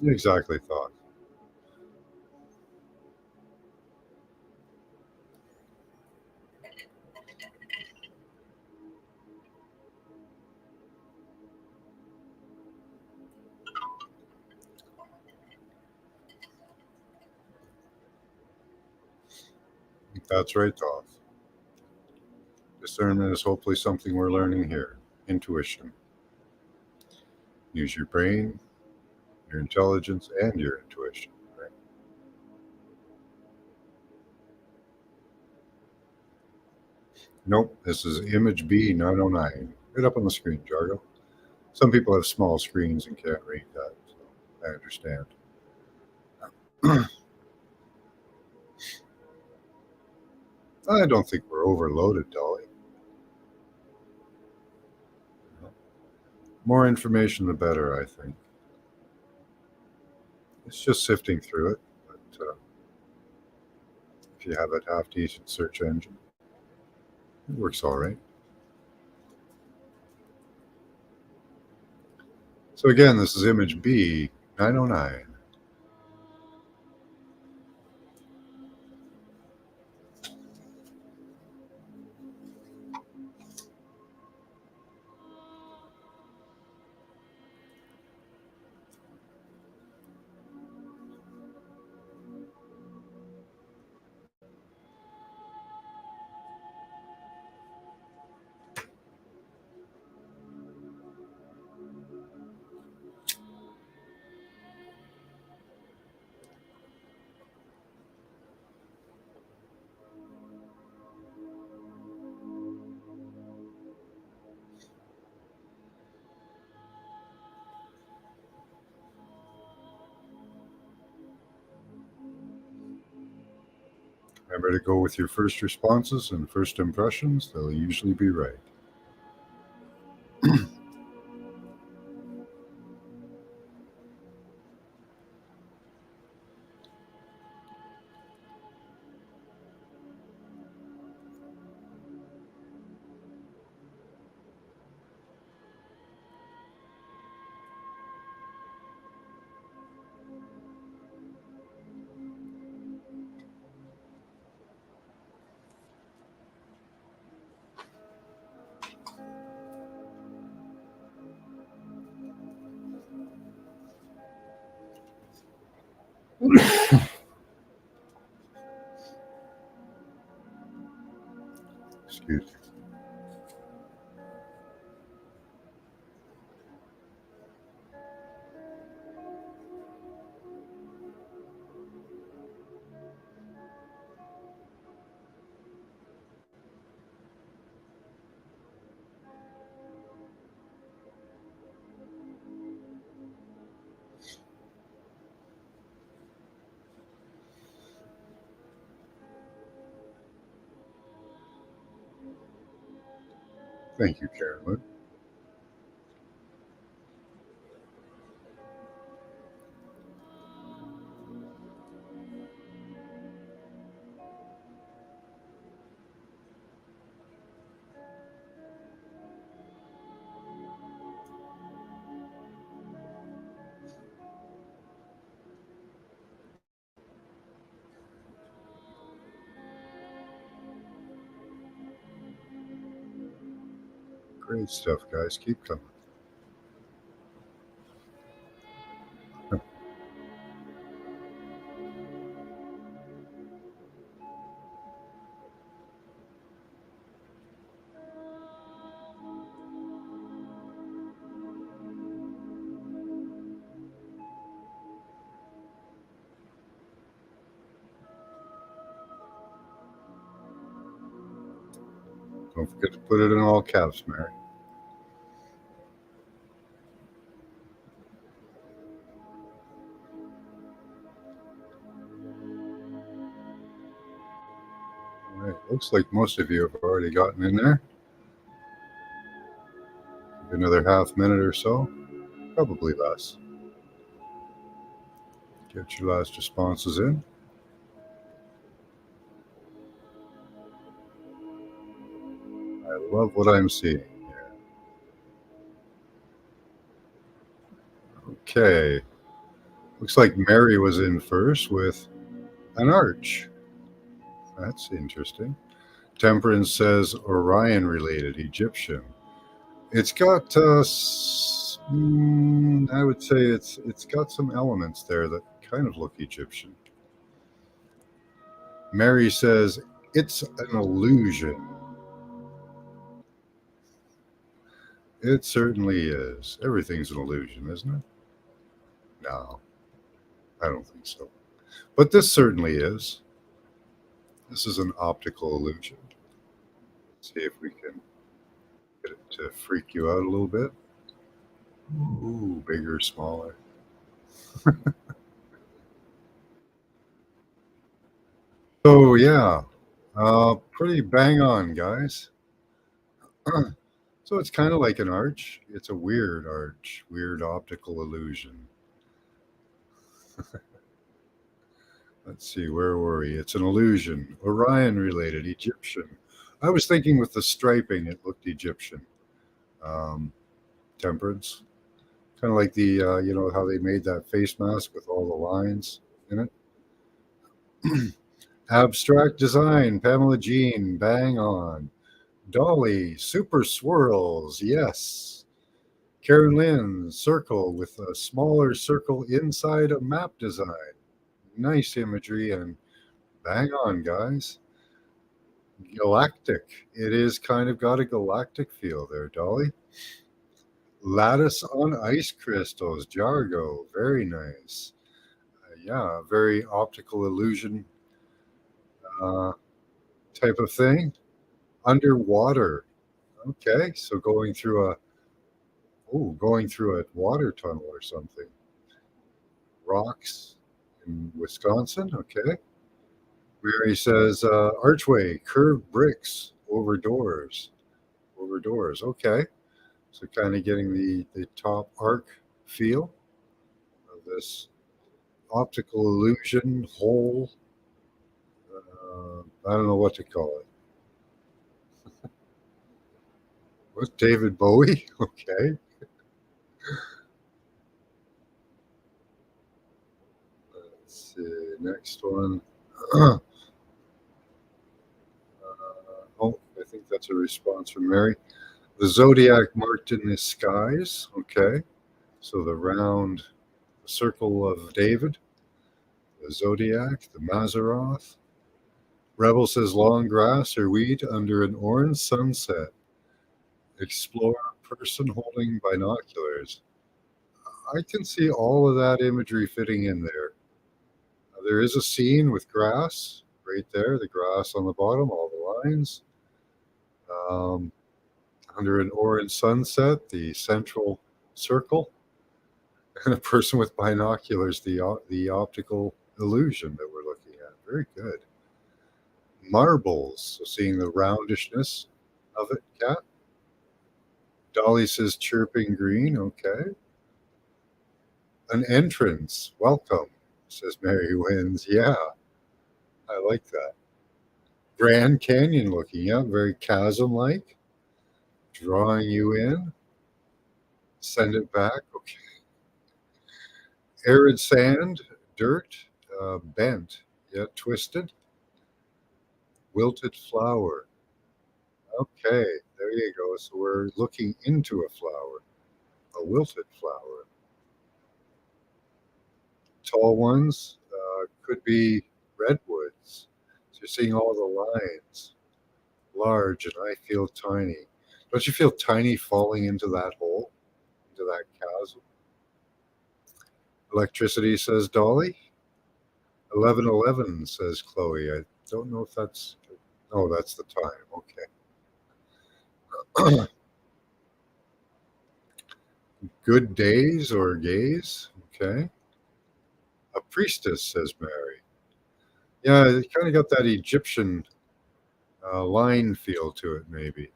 Exactly thought. That's right, thought. Discernment is hopefully something we're learning here. Intuition. Use your brain, your intelligence, and your intuition. Right? Nope, this is image B 909. Right up on the screen, Jargo. Some people have small screens and can't read that, so I understand. I don't think we're overloaded, Dolly. More information, the better, I think. It's just sifting through it, but if you have a half decent search engine, it works all right. So, again, this is image B 909. Remember to go with your first responses and first impressions, they'll usually be right. Excuse me. Thank you, Carolyn. Great stuff, guys. Keep coming. Don't forget to put it in all caps, Mary. All right. Looks like most of you have already gotten in there. Another half minute or so, probably less. Get your last responses in. I love what I'm seeing here. Okay. Looks like Mary was in first with an arch. That's interesting. Temperance says Orion related, Egyptian. It's got, I would say it's got some elements there that kind of look Egyptian. Mary says it's an illusion. It certainly is. Everything's an illusion, isn't it? No, I don't think so. But this certainly is. This is an optical illusion. See if we can get it to freak you out a little bit. Ooh, bigger, smaller. So yeah, pretty bang on, guys. So it's kind of like an arch. It's a weird arch, weird optical illusion. Let's see, where were we? It's an illusion. Orion related, Egyptian. I was thinking with the striping, it looked Egyptian. Um, Temperance. Kind of like the, how they made that face mask with all the lines in it. Abstract design, Pamela Jean, bang on. Dolly, super swirls, yes. Karen Lynn, circle with a smaller circle inside a map design. Nice imagery and bang on, guys. Galactic. It is kind of got a galactic feel there, Dolly. Lattice on ice crystals, Jargo. Very nice. Yeah, very optical illusion uh, type of thing. Underwater. Okay, so going through a water tunnel or something. Rocks in Wisconsin. Okay. Where he says archway, curved bricks over doors. Over doors. Okay. So kind of getting the top arc feel of this optical illusion hole. I don't know what to call it. What's David Bowie? Okay. Let's see. Next one. I think that's a response from Mary. The zodiac marked in the skies. Okay. So the round circle of David, the zodiac, the Mazzaroth. Rebel says long grass or weed under an orange sunset. Explore person holding binoculars. I can see all of that imagery fitting in there. There is a scene with grass right there, the grass on the bottom, all the lines. Um, Under an orange sunset, the central circle, and a person with binoculars, the optical illusion that we're looking at. Very good. Marbles, so seeing the roundishness of it, Cat. Dolly says chirping green, okay. An entrance, welcome, says Mary Wins. Yeah, I like that. Grand Canyon looking, yeah, very chasm like. Drawing you in. Send it back, okay. Arid sand, dirt, bent, yeah, twisted. Wilted flower. Okay, there There you go. So we're looking into a flower, a wilted flower. Tall ones could be redwoods. So you're seeing all the lines, large, and I feel tiny. Don't you feel tiny falling into that hole, into that chasm? Electricity, says Dolly. 11:11, says Chloe. I don't know if that's. Oh, that's the time. Okay. Good days or gays. Okay. A priestess, says Mary. Yeah, it kind of got that Egyptian line feel to it, maybe.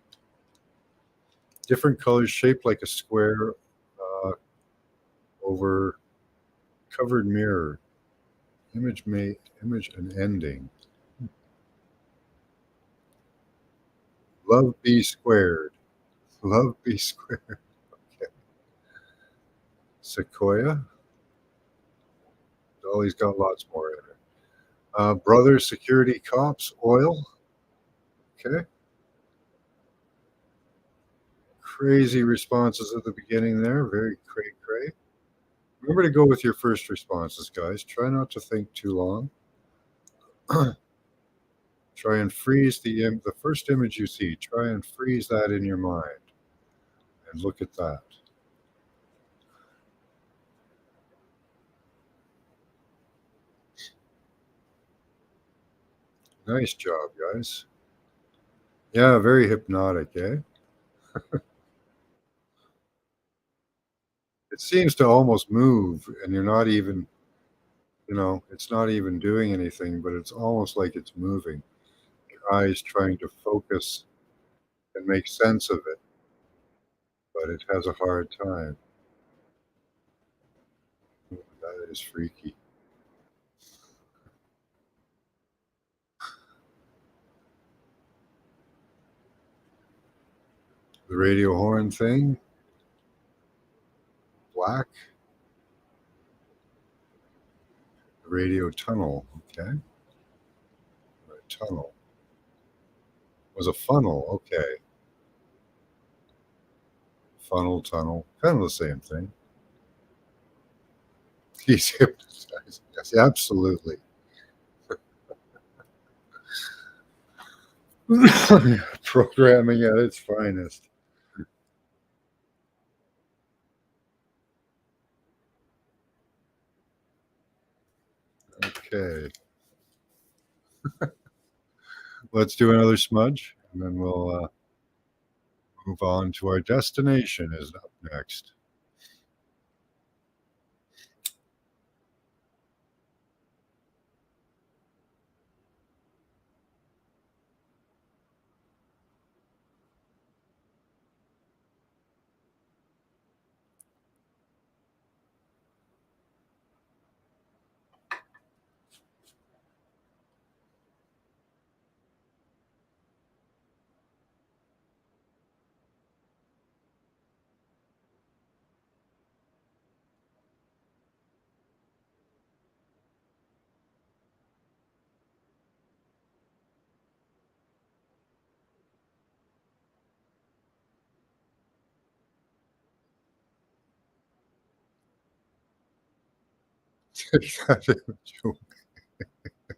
Different colors shaped like a square over covered mirror. Image and ending. Love be squared. Love be squared. Okay. Sequoia. Dolly's got lots more in it. Brothers, security, cops, oil. Okay. Crazy responses at the beginning there. Very cray cray. Remember to go with your first responses, guys. Try not to think too long. Try and freeze the first image you see. Try and freeze that in your mind and look at that. Nice job, guys. Yeah, very hypnotic, eh? It seems to almost move, and you're not even, it's not even doing anything, but it's almost like it's moving. Your eyes trying to focus and make sense of it, but it has a hard time. That is freaky. The radio horn thing, black. The radio tunnel, okay. A tunnel was a funnel, okay. Funnel, tunnel, kind of the same thing. He's hypnotizing. Yes, absolutely. Programming at its finest. Okay, let's do another smudge, and then we'll move on to our destination. Is up next.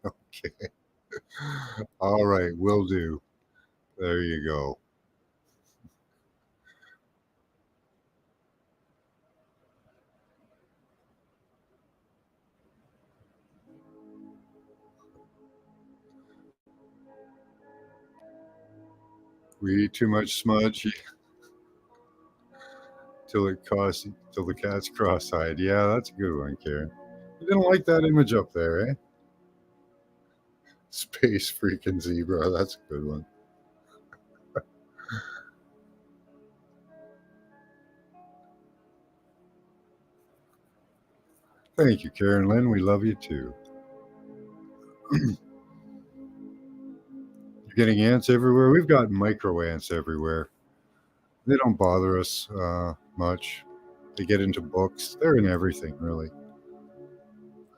Okay. All right, will do. There you go. We eat too much smudge till the cat's cross-eyed. Yeah, that's a good one, Karen. You didn't like that image up there, eh? Space freaking zebra. That's a good one. Thank you, Karen Lynn. We love you too. You're getting ants everywhere. We've got micro ants everywhere. They don't bother us much. They get into books. They're in everything, really.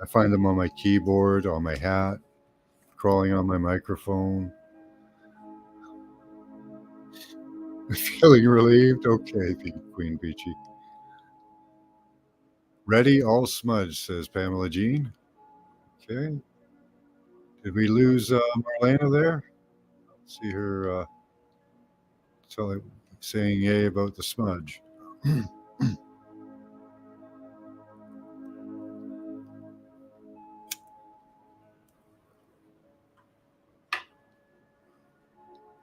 I find them on my keyboard, on my hat, crawling on my microphone. Feeling relieved? Okay, Queen Peachy. Ready, all smudged, says Pamela Jean. Okay. Did we lose Marlena there? See her saying yay about the smudge.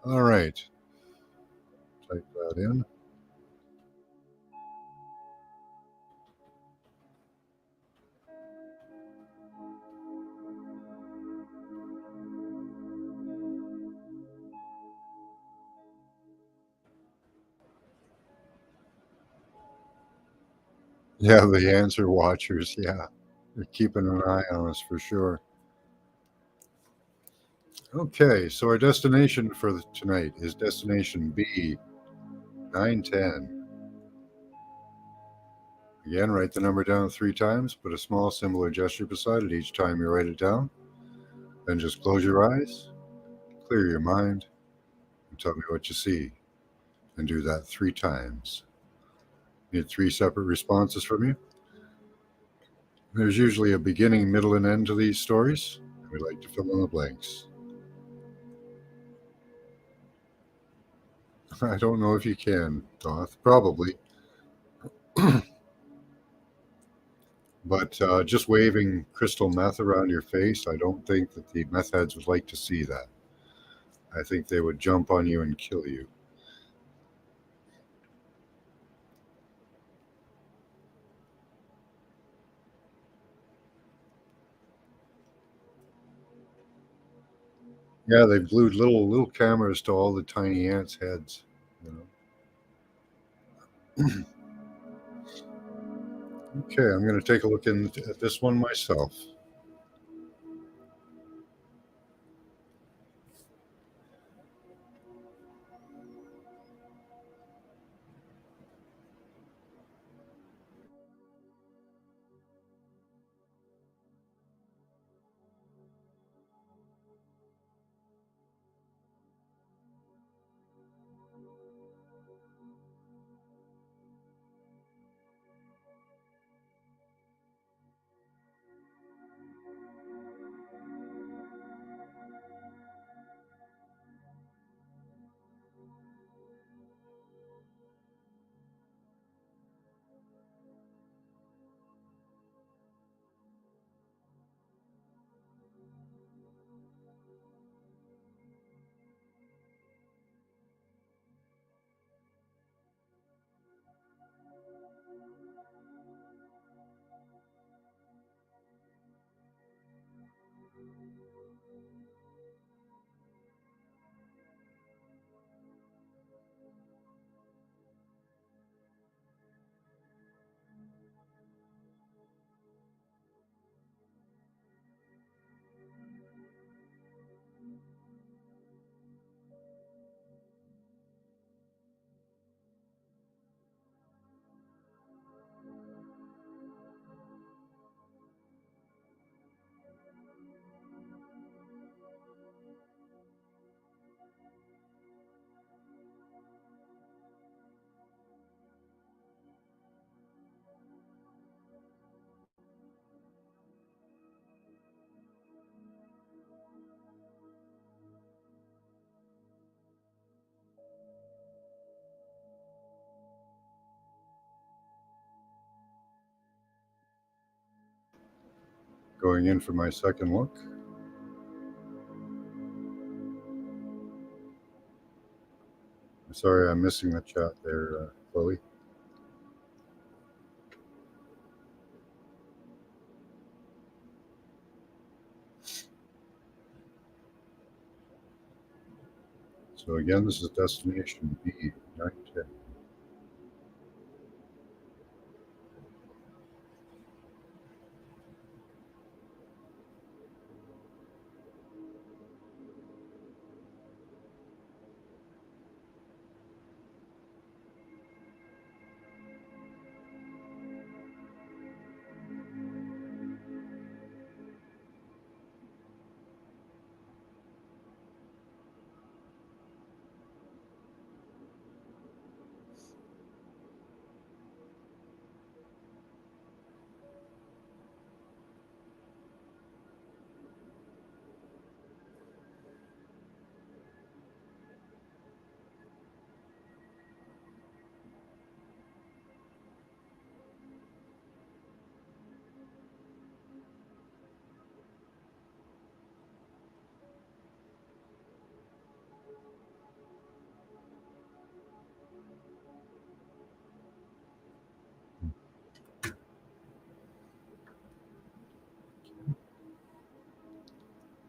All right. Type that in. Yeah, the answer watchers. Yeah, they're keeping an eye on us for sure. Okay, so our destination for tonight is destination B 910. Again, write the number down 3 times, put a small symbol or gesture beside it each time you write it down. Then just close your eyes, clear your mind, and tell me what you see. And do that 3 times. Need 3 separate responses from you. There's usually a beginning, middle, and end to these stories, and we like to fill in the blanks. I don't know if you can, Doth. Probably. But just waving crystal meth around your face, I don't think that the meth heads would like to see that. I think they would jump on you and kill you. Yeah, they glued little cameras to all the tiny ants' heads. Okay, I'm going to take a look at this one myself. Going in for my second look. I'm sorry I'm missing the chat there, Chloe. So again, this is destination B 910.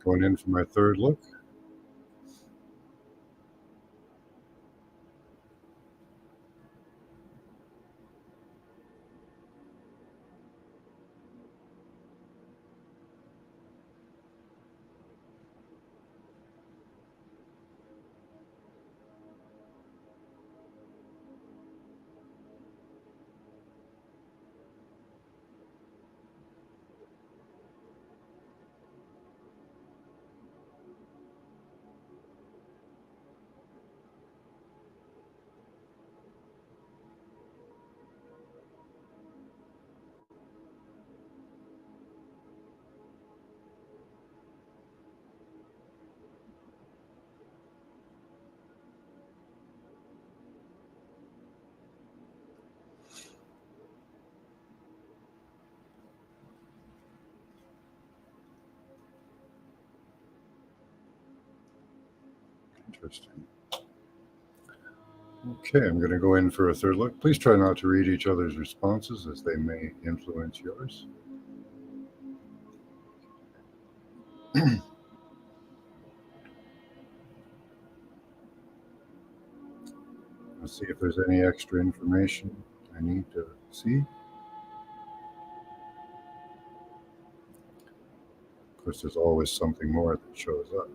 Going in for my third look. Interesting. Okay, I'm going to go in for a third look. Please try not to read each other's responses as they may influence yours. Let's see if there's any extra information I need to see. Of course, there's always something more that shows up.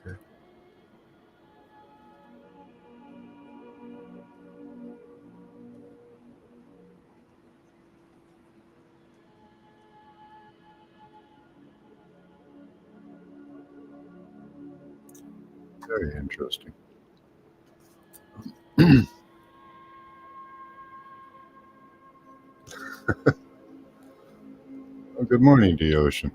Okay. Very interesting. Well, good morning, D Ocean.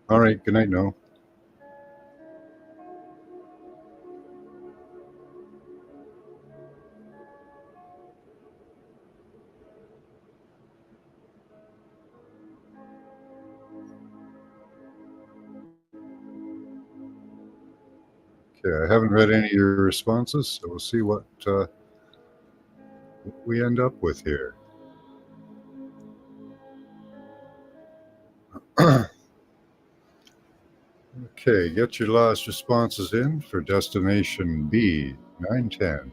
All right, good night, no. Okay, I haven't read any of your responses, so we'll see what we end up with here. Okay, get your last responses in for destination B, 910.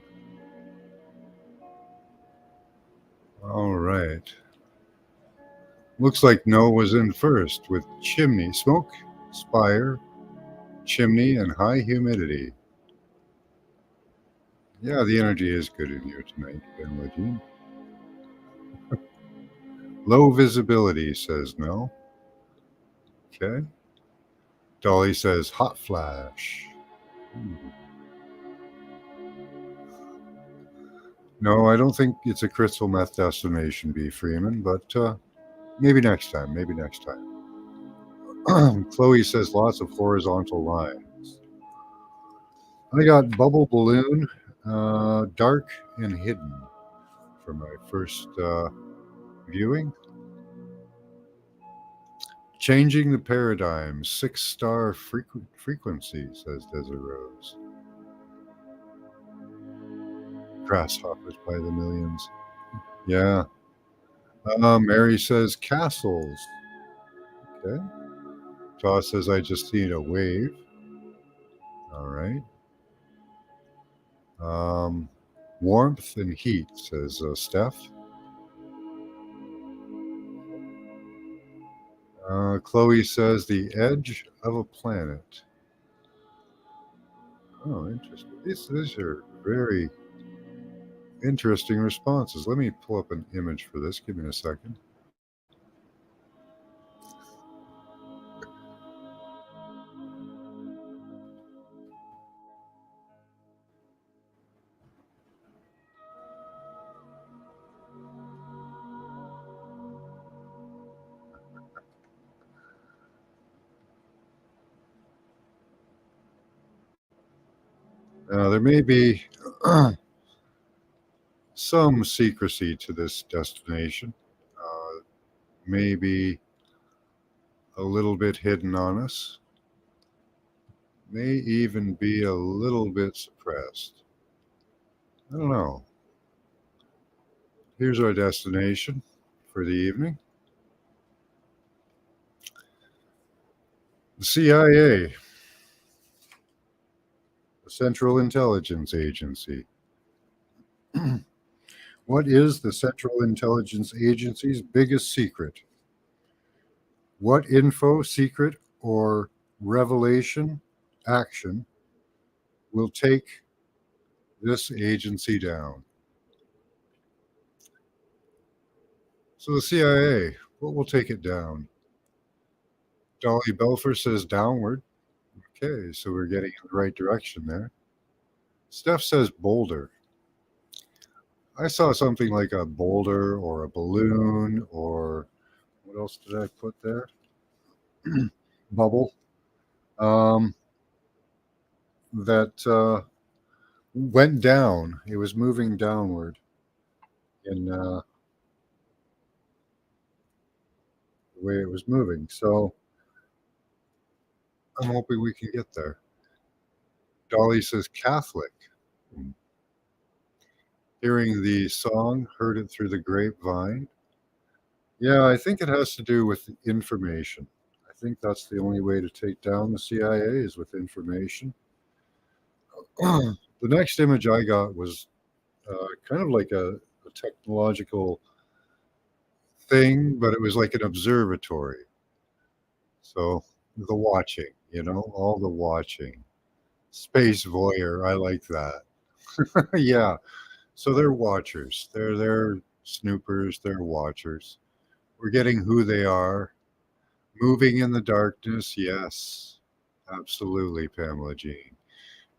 All right. Looks like no was in first with chimney, smoke, spire, chimney, and high humidity. Yeah, the energy is good in here tonight, Ben Ledine. Low visibility, says no. Okay. Dolly says hot flash. Hmm. No, I don't think it's a crystal meth destination, B. Freeman, but maybe next time. Maybe next time. Chloe says lots of horizontal lines. I got bubble balloon, dark and hidden for my first viewing. Changing the paradigm, 6-star frequency, says Desert Rose. Grasshoppers by the millions. Yeah. Mary says castles. Okay. Toss says I just seen a wave. All right. Um, warmth and heat, says Steph. Chloe says the edge of a planet. Oh, interesting. These are very interesting responses. Let me pull up an image for this. Give me a second. Now, there may be some secrecy to this destination, maybe a little bit hidden on us, may even be a little bit suppressed. I don't know. Here's our destination for the evening. The CIA, the Central Intelligence Agency. What is the Central Intelligence Agency's biggest secret? What info, secret, or revelation action will take this agency down? So the CIA, what will take it down? Dolly Belfer says downward. Okay, so we're getting in the right direction there. Steph says boulder. I saw something like a boulder or a balloon or what else did I put there? Bubble. Um, that went down. It was moving downward in the way it was moving. So I'm hoping we can get there. Dolly says Catholic. Hearing the song, heard it through the grapevine. Yeah, I think it has to do with information. I think that's the only way to take down the CIA is with information. The next image I got was kind of like a technological thing, but it was like an observatory. So the watching, all the watching. Space voyeur, I like that. Yeah. So they're watchers. They're snoopers, they're watchers. We're getting who they are. Moving in the darkness, yes. Absolutely, Pamela Jean.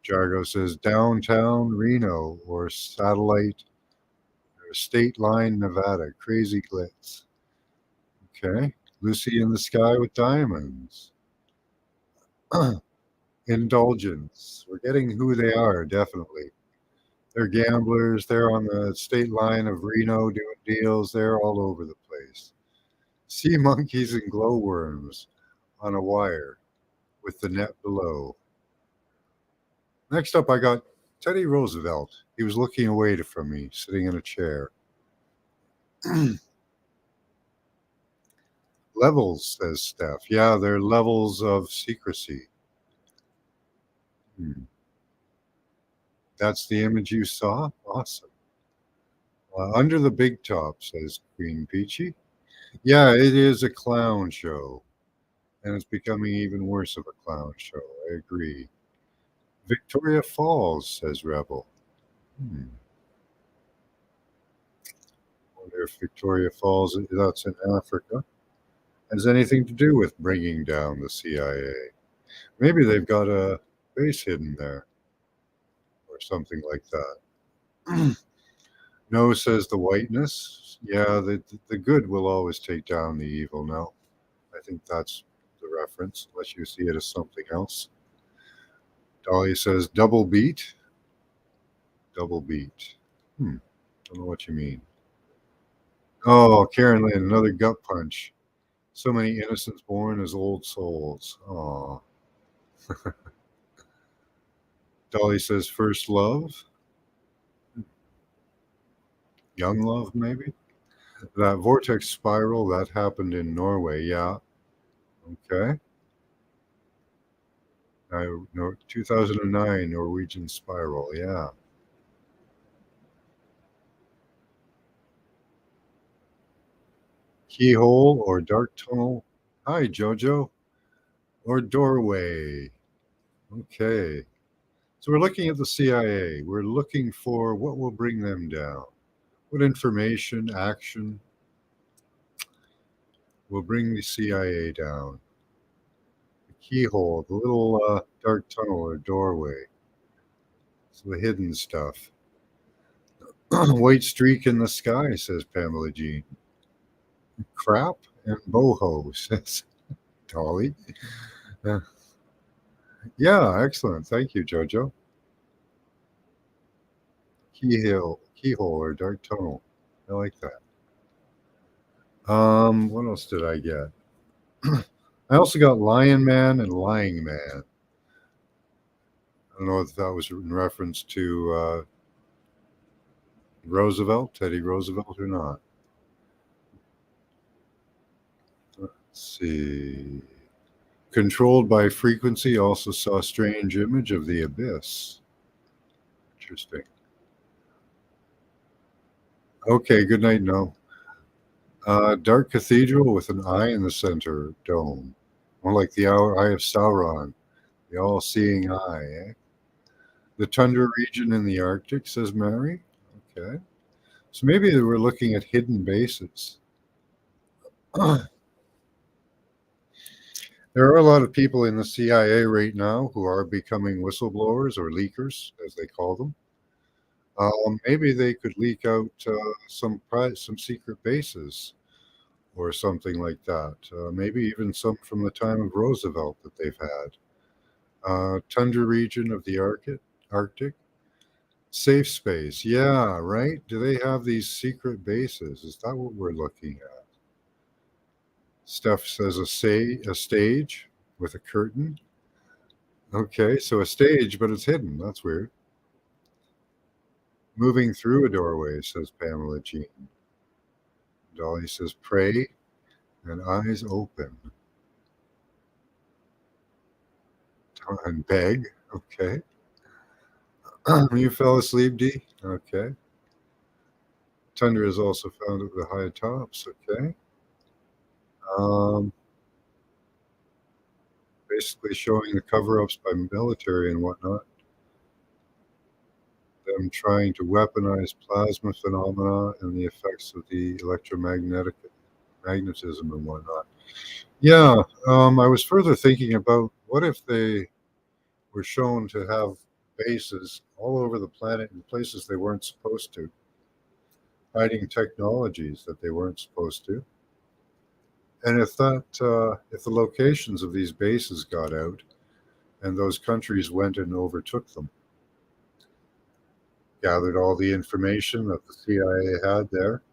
Jargo says downtown Reno or satellite or state line Nevada. Crazy glitz. Okay. Lucy in the sky with diamonds. Indulgence. We're getting who they are, definitely. They're gamblers. They're on the state line of Reno doing deals. They're all over the place. Sea monkeys and glowworms on a wire with the net below. Next up, I got Teddy Roosevelt. He was looking away from me, sitting in a chair. Levels, says Steph. Yeah, they're levels of secrecy. That's the image you saw? Awesome. Under the big top, says Queen Peachy. Yeah, it is a clown show. And it's becoming even worse of a clown show. I agree. Victoria Falls, says Rebel. Wonder if Victoria Falls, that's in Africa, has anything to do with bringing down the CIA. Maybe they've got a base hidden there or something like that. No, says the whiteness. Yeah, the good will always take down the evil. No, I think that's the reference, unless you see it as something else. Dolly says double beat. Double beat. Don't know what you mean. Oh, Karen Lynn, another gut punch. So many innocents born as old souls. Oh. Dolly says first love. Young love, maybe? That vortex spiral, that happened in Norway. Yeah. Okay. 2009 Norwegian spiral. Yeah. Keyhole or dark tunnel. Hi, Jojo. Or doorway. Okay. So we're looking at the CIA. We're looking for what will bring them down. What information, action will bring the CIA down? The keyhole, the little dark tunnel or doorway. So the hidden stuff. White streak in the sky, says Pamela Jean. Crap and boho, says Dolly. Yeah, excellent. Thank you, Jojo. keyhole or dark tunnel. I like that. What else did I get? I also got Lion Man and Lying Man. I don't know if that was in reference to Roosevelt, Teddy Roosevelt, or not. Let's see. Controlled by Frequency also saw strange image of the abyss. Interesting. Okay, good night, no. Dark cathedral with an eye in the center dome. More like the eye of Sauron, the all-seeing eye, eh? The tundra region in the Arctic, says Mary. Okay. So maybe they were looking at hidden bases. There are a lot of people in the CIA right now who are becoming whistleblowers or leakers, as they call them. Maybe they could leak out some secret bases or something like that. Maybe even some from the time of Roosevelt that they've had. Tundra region of the Arctic. Safe space. Yeah, right. Do they have these secret bases? Is that what we're looking at? Steph says a stage with a curtain. Okay, so a stage, but it's hidden. That's weird. Moving through a doorway, says Pamela Jean. Dolly says pray and eyes open. And beg. Okay. You fell asleep, D? Okay. Tundra is also found at the high tops. Okay. Um, basically showing the cover-ups by military and whatnot. Them trying to weaponize plasma phenomena and the effects of the electromagnetic magnetism and whatnot. Yeah, I was further thinking about what if they were shown to have bases all over the planet in places they weren't supposed to, hiding technologies that they weren't supposed to. And if the locations of these bases got out and those countries went and overtook them, gathered all the information that the CIA had there,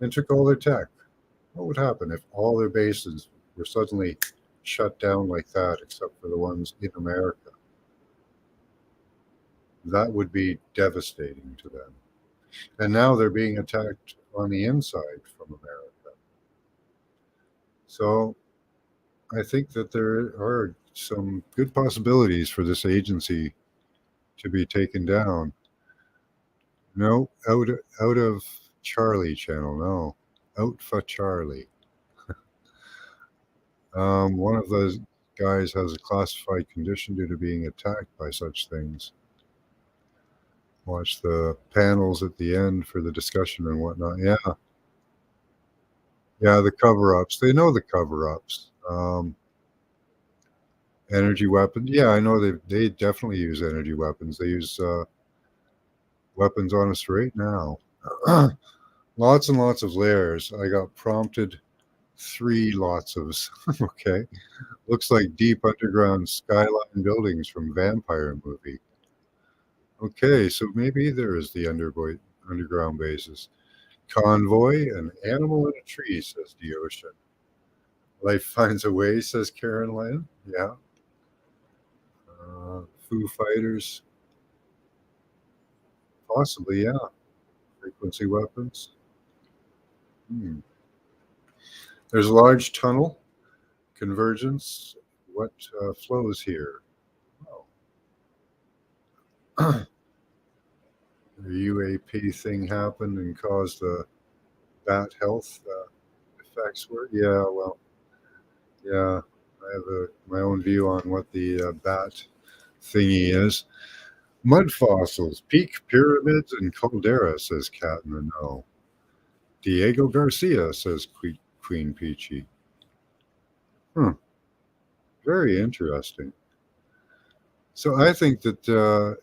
and took all their tech, what would happen if all their bases were suddenly shut down like that, except for the ones in America? That would be devastating to them. And now they're being attacked on the inside from America. So I think that there are some good possibilities for this agency to be taken down. No, out of Charlie channel, no. Out for Charlie. One of those guys has a classified condition due to being attacked by such things. Watch the panels at the end for the discussion and whatnot. Yeah. Yeah, the cover-ups. They know the cover-ups. Energy weapons. Yeah, I know they definitely use energy weapons. They use weapons on us right now. Lots and lots of layers. I got prompted 3 lots of. Okay. Looks like deep underground skyline buildings from vampire movie. Okay, so maybe there is the underground bases. Convoy, an animal in a tree, says the ocean. Life finds a way, says Karen Lynn. Yeah. Foo Fighters. Possibly, yeah. Frequency weapons. There's a large tunnel. Convergence. What flows here? Oh. The UAP thing happened and caused the bat health effects were. Yeah, well, yeah. I have my own view on what the bat thingy is. Mud fossils, peak pyramids, and caldera, says Cat in the Know. Diego Garcia, says Queen Peachy. Very interesting. So I think that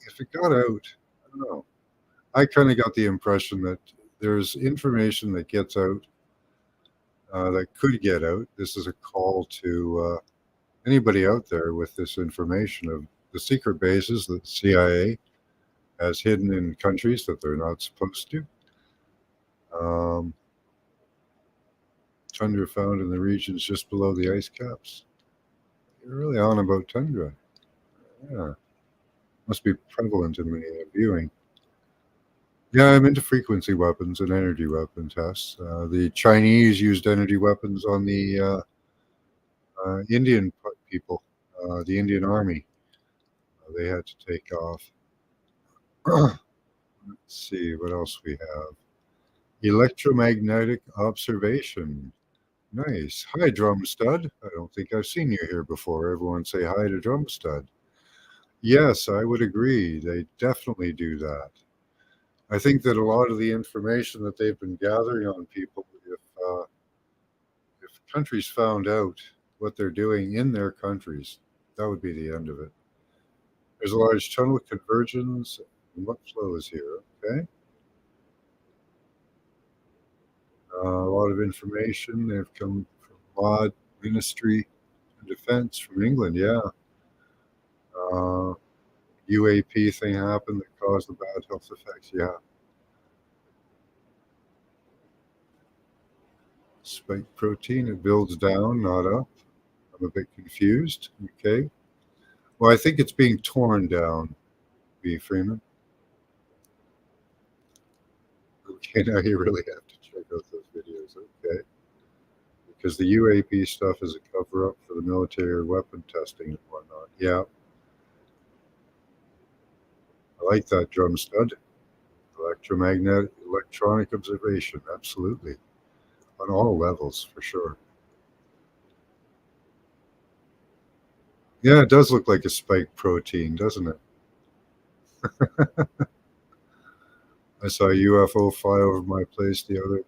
if it got out, I don't know. I kind of got the impression that there's information that gets out that could get out. This is a call to anybody out there with this information of the secret bases, the CIA, as hidden in countries that they're not supposed to. Um, Tundra found in the regions just below the ice caps. You're really on about tundra. Yeah, must be prevalent in the viewing. Yeah, I'm into frequency weapons and energy weapon tests. The Chinese used energy weapons on the Indian people, the Indian army. They had to take off. Let's see what else we have. Electromagnetic observation. Nice. Hi, Drum Stud. I don't think I've seen you here before. Everyone say hi to Drum Stud. Yes, I would agree. They definitely do that. I think that a lot of the information that they've been gathering on people, if countries found out what they're doing in their countries, that would be the end of it. There's a large tunnel convergence. What flows here? Okay. A lot of information. They've come from MOD, Ministry of Defense from England. Yeah. UAP thing happened that caused the bad health effects. Yeah. Spike protein, it builds down, not up. I'm a bit confused. Okay. Well, I think it's being torn down, B. Freeman. Okay, now you really have to check out those videos. Okay. Because the UAP stuff is a cover up for the military weapon testing and whatnot. Yeah. I like that, Drum Stud. Electronic observation. Absolutely. On all levels, for sure. Yeah, it does look like a spike protein, doesn't it? I saw a UFO fly over my place the other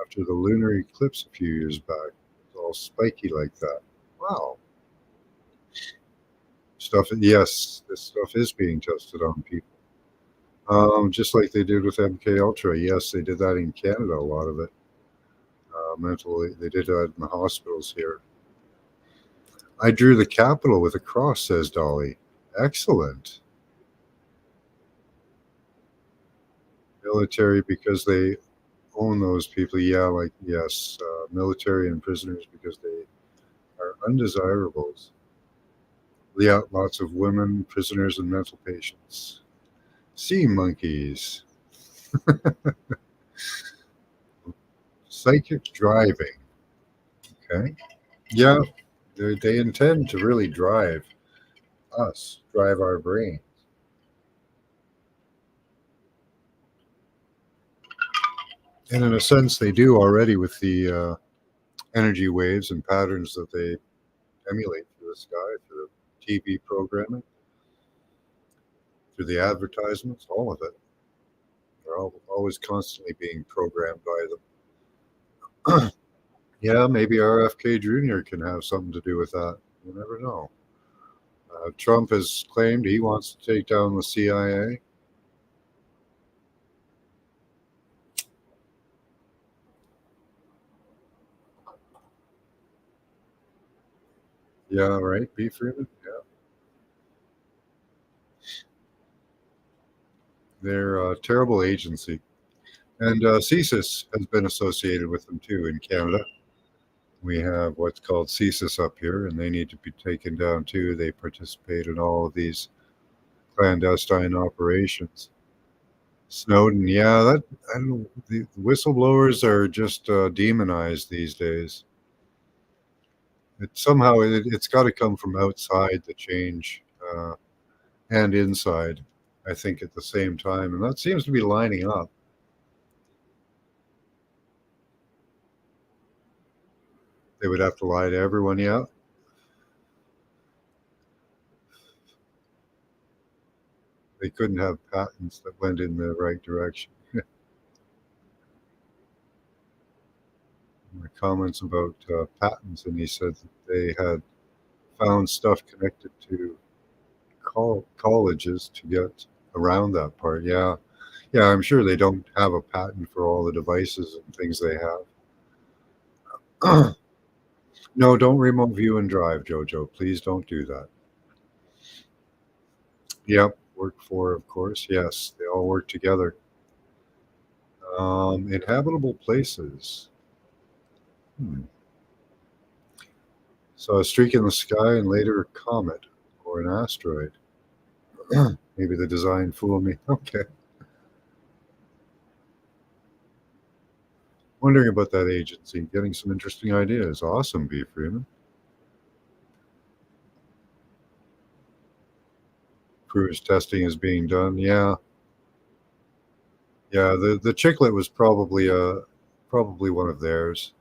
after the lunar eclipse a few years back. It's all spiky like that. Wow. Stuff. Yes, this stuff is being tested on people. Just like they did with MK Ultra. Yes, they did that in Canada. A lot of it. Mentally, they did that in the hospitals here. I drew the capital with a cross, says Dolly. Excellent. Military because they own those people. Yeah, like, yes, military and prisoners because they are undesirables. Yeah, lots of women, prisoners, and mental patients. Sea monkeys. Psychic driving. Okay. Yeah, they intend to really drive us, drive our brains. And in a sense, they do already with the energy waves and patterns that they emulate through the sky, through the TV programming, through the advertisements, all of it. They're always constantly being programmed by them. Yeah, maybe RFK Jr. can have something to do with that. You never know. Trump has claimed he wants to take down the CIA. Yeah, right, B. Freeman. Yeah, they're a terrible agency. And CSIS has been associated with them too in Canada. We have what's called CSIS up here, and they need to be taken down too. They participate in all of these clandestine operations. Snowden, yeah, that I don't know. The whistleblowers are just demonized these days. It's got to come from outside the change and inside. I think at the same time, and that seems to be lining up. They would have to lie to everyone. Yeah, they couldn't have patents that went in the right direction. My comments about patents, and he said that they had found stuff connected to colleges to get around that part. Yeah, yeah, I'm sure they don't have a patent for all the devices and things they have. No, don't remote view and drive, Jojo. Please don't do that. Yep. work for, of course. Yes, they all work together. Inhabitable places. Hmm. So a streak in the sky and later a comet or an asteroid. Maybe the design fooled me. Okay. Wondering about that agency. Getting some interesting ideas. Awesome, B. Freeman. Cruise testing is being done. Yeah. Yeah. The chiclet was probably one of theirs.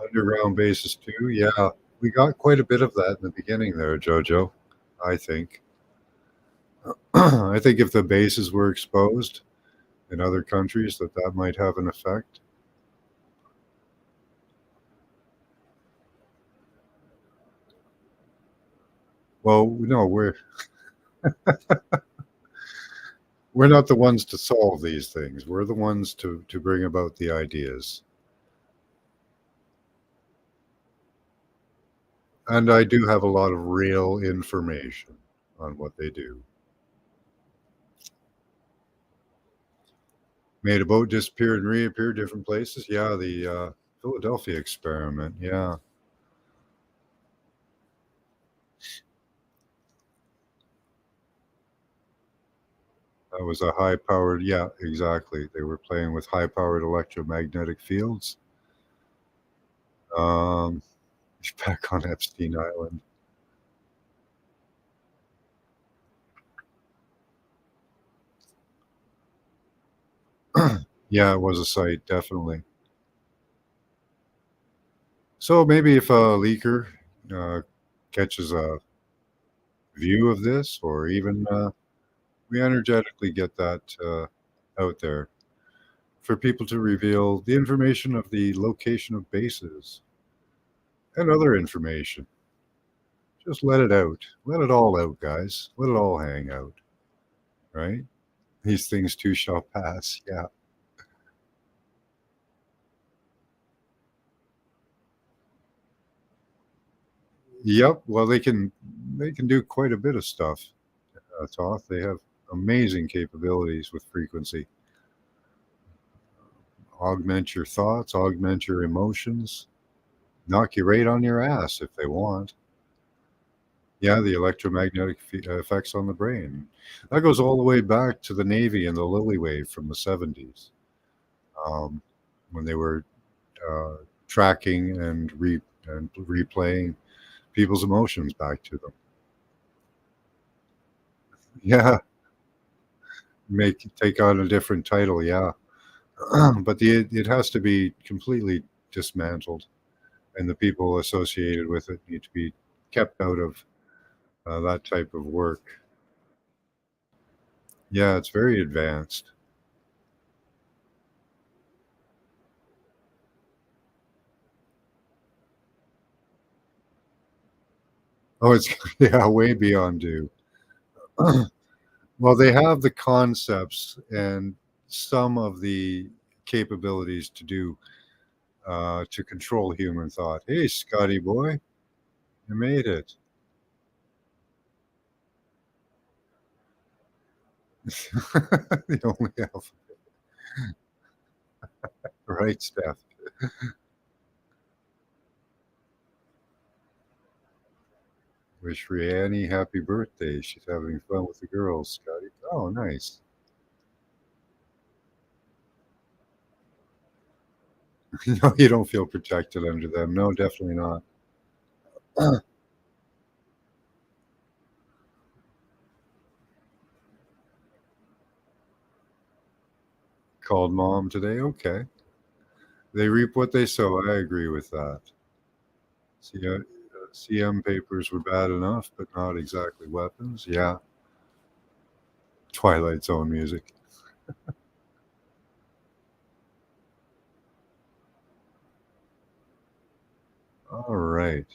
Underground bases too. Yeah. We got quite a bit of that in the beginning there, Jojo. I think. I think if the bases were exposed in other countries, that might have an effect. Well, no, we're not the ones to solve these things. We're the ones to bring about the ideas. And I do have a lot of real information on what they do. Made a boat disappear and reappear different places. Yeah, the Philadelphia experiment. Yeah, that was a high powered. Yeah, exactly. They were playing with high powered electromagnetic fields. Um, he's back on Epstein Island. Yeah, it was a site, definitely. So maybe if a leaker uh, catches a view of this, or even we energetically get that out there for people to reveal the information of the location of bases and other information. Just let it out. Let it all out, guys. Let it all hang out, right? These things too shall pass. Yeah. Yep. Well, they can do quite a bit of stuff. Toth. They have amazing capabilities with frequency. Augment your thoughts, augment your emotions, knock you right on your ass if they want. Yeah, the electromagnetic effects on the brain. That goes all the way back to the Navy and the Lily Wave from the 70s, um, when they were uh, tracking and replaying people's emotions back to them. Yeah, make take on a different title. Yeah, but it has to be completely dismantled, and the people associated with it need to be kept out of that type of work. Yeah, it's very advanced. Oh, it's yeah, way beyond due. Well, they have the concepts and some of the capabilities to control human thought. Hey, Scotty boy, you made it. The only alpha, right, Steph? Wish Rihanny happy birthday. She's having fun with the girls, Scotty. Oh, nice. No, you don't feel protected under them. No, definitely not. Called mom today. Okay. They reap what they sow. I agree with that. CM papers were bad enough, but not exactly weapons. Yeah. Twilight Zone music. All right.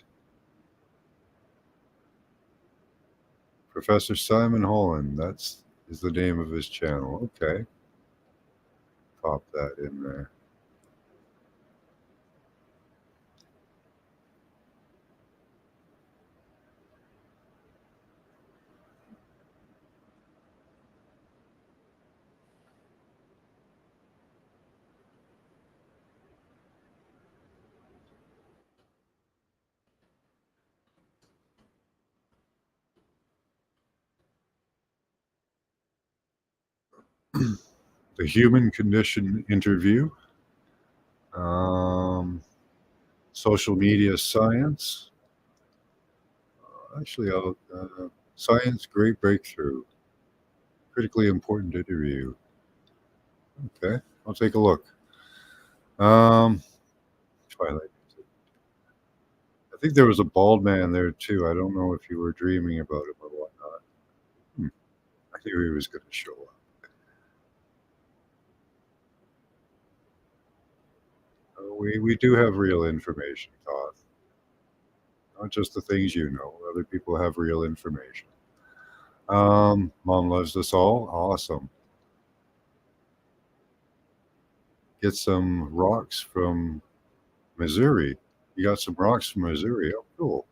Professor Simon Holland. That's is the name of his channel. Okay. Pop that in there. The Human Condition interview, um, social media science. Actually, science great breakthrough, critically important interview. Okay, I'll take a look. Um, Twilight. I think there was a bald man there too. I don't know if you were dreaming about him or whatnot. Hmm. I knew he was going to show up. We do have real information, Todd. Not just the things you know. Other people have real information. Mom loves us all. Awesome. Get some rocks from Missouri. You got some rocks from Missouri. Oh, cool.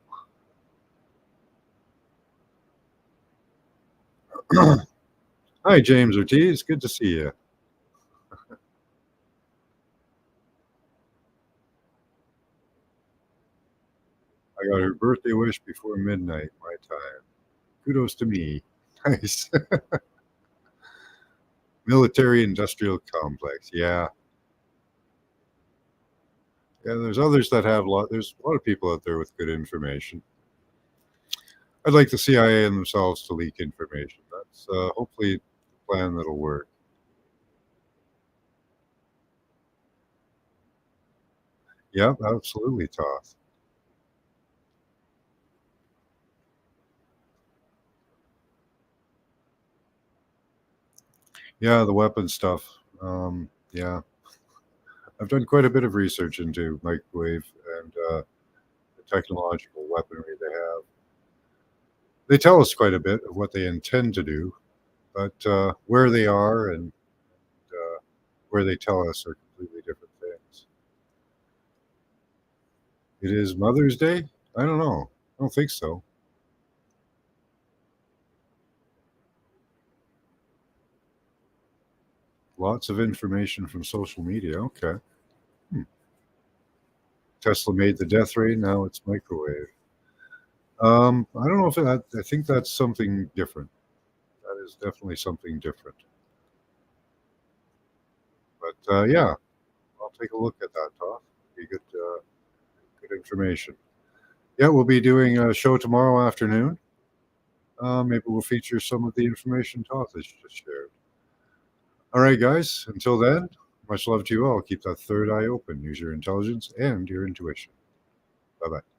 Hi, James Ortiz. Good to see you. I got her birthday wish before midnight, my time. Kudos to me. Nice. Military industrial complex. Yeah. Yeah, there's others that have a lot. There's a lot of people out there with good information. I'd like the CIA and themselves to leak information. That's hopefully the plan that'll work. Yep, absolutely, Toth. Yeah, the weapon stuff. Yeah, I've done quite a bit of research into microwave and the technological weaponry they have. They tell us quite a bit of what they intend to do, but where they are and where they tell us are completely different things. It is Mother's Day? I don't know. I don't think so. Lots of information from social media. Okay. Hmm. Tesla made the death ray. Now it's microwave. I don't know if that. I think that's something different. That is definitely something different. But yeah, I'll take a look at that, Todd. Be good information. Yeah, we'll be doing a show tomorrow afternoon. Maybe we'll feature some of the information Todd has just shared. All right, guys. Until then, much love to you all. Keep that third eye open. Use your intelligence and your intuition. Bye bye.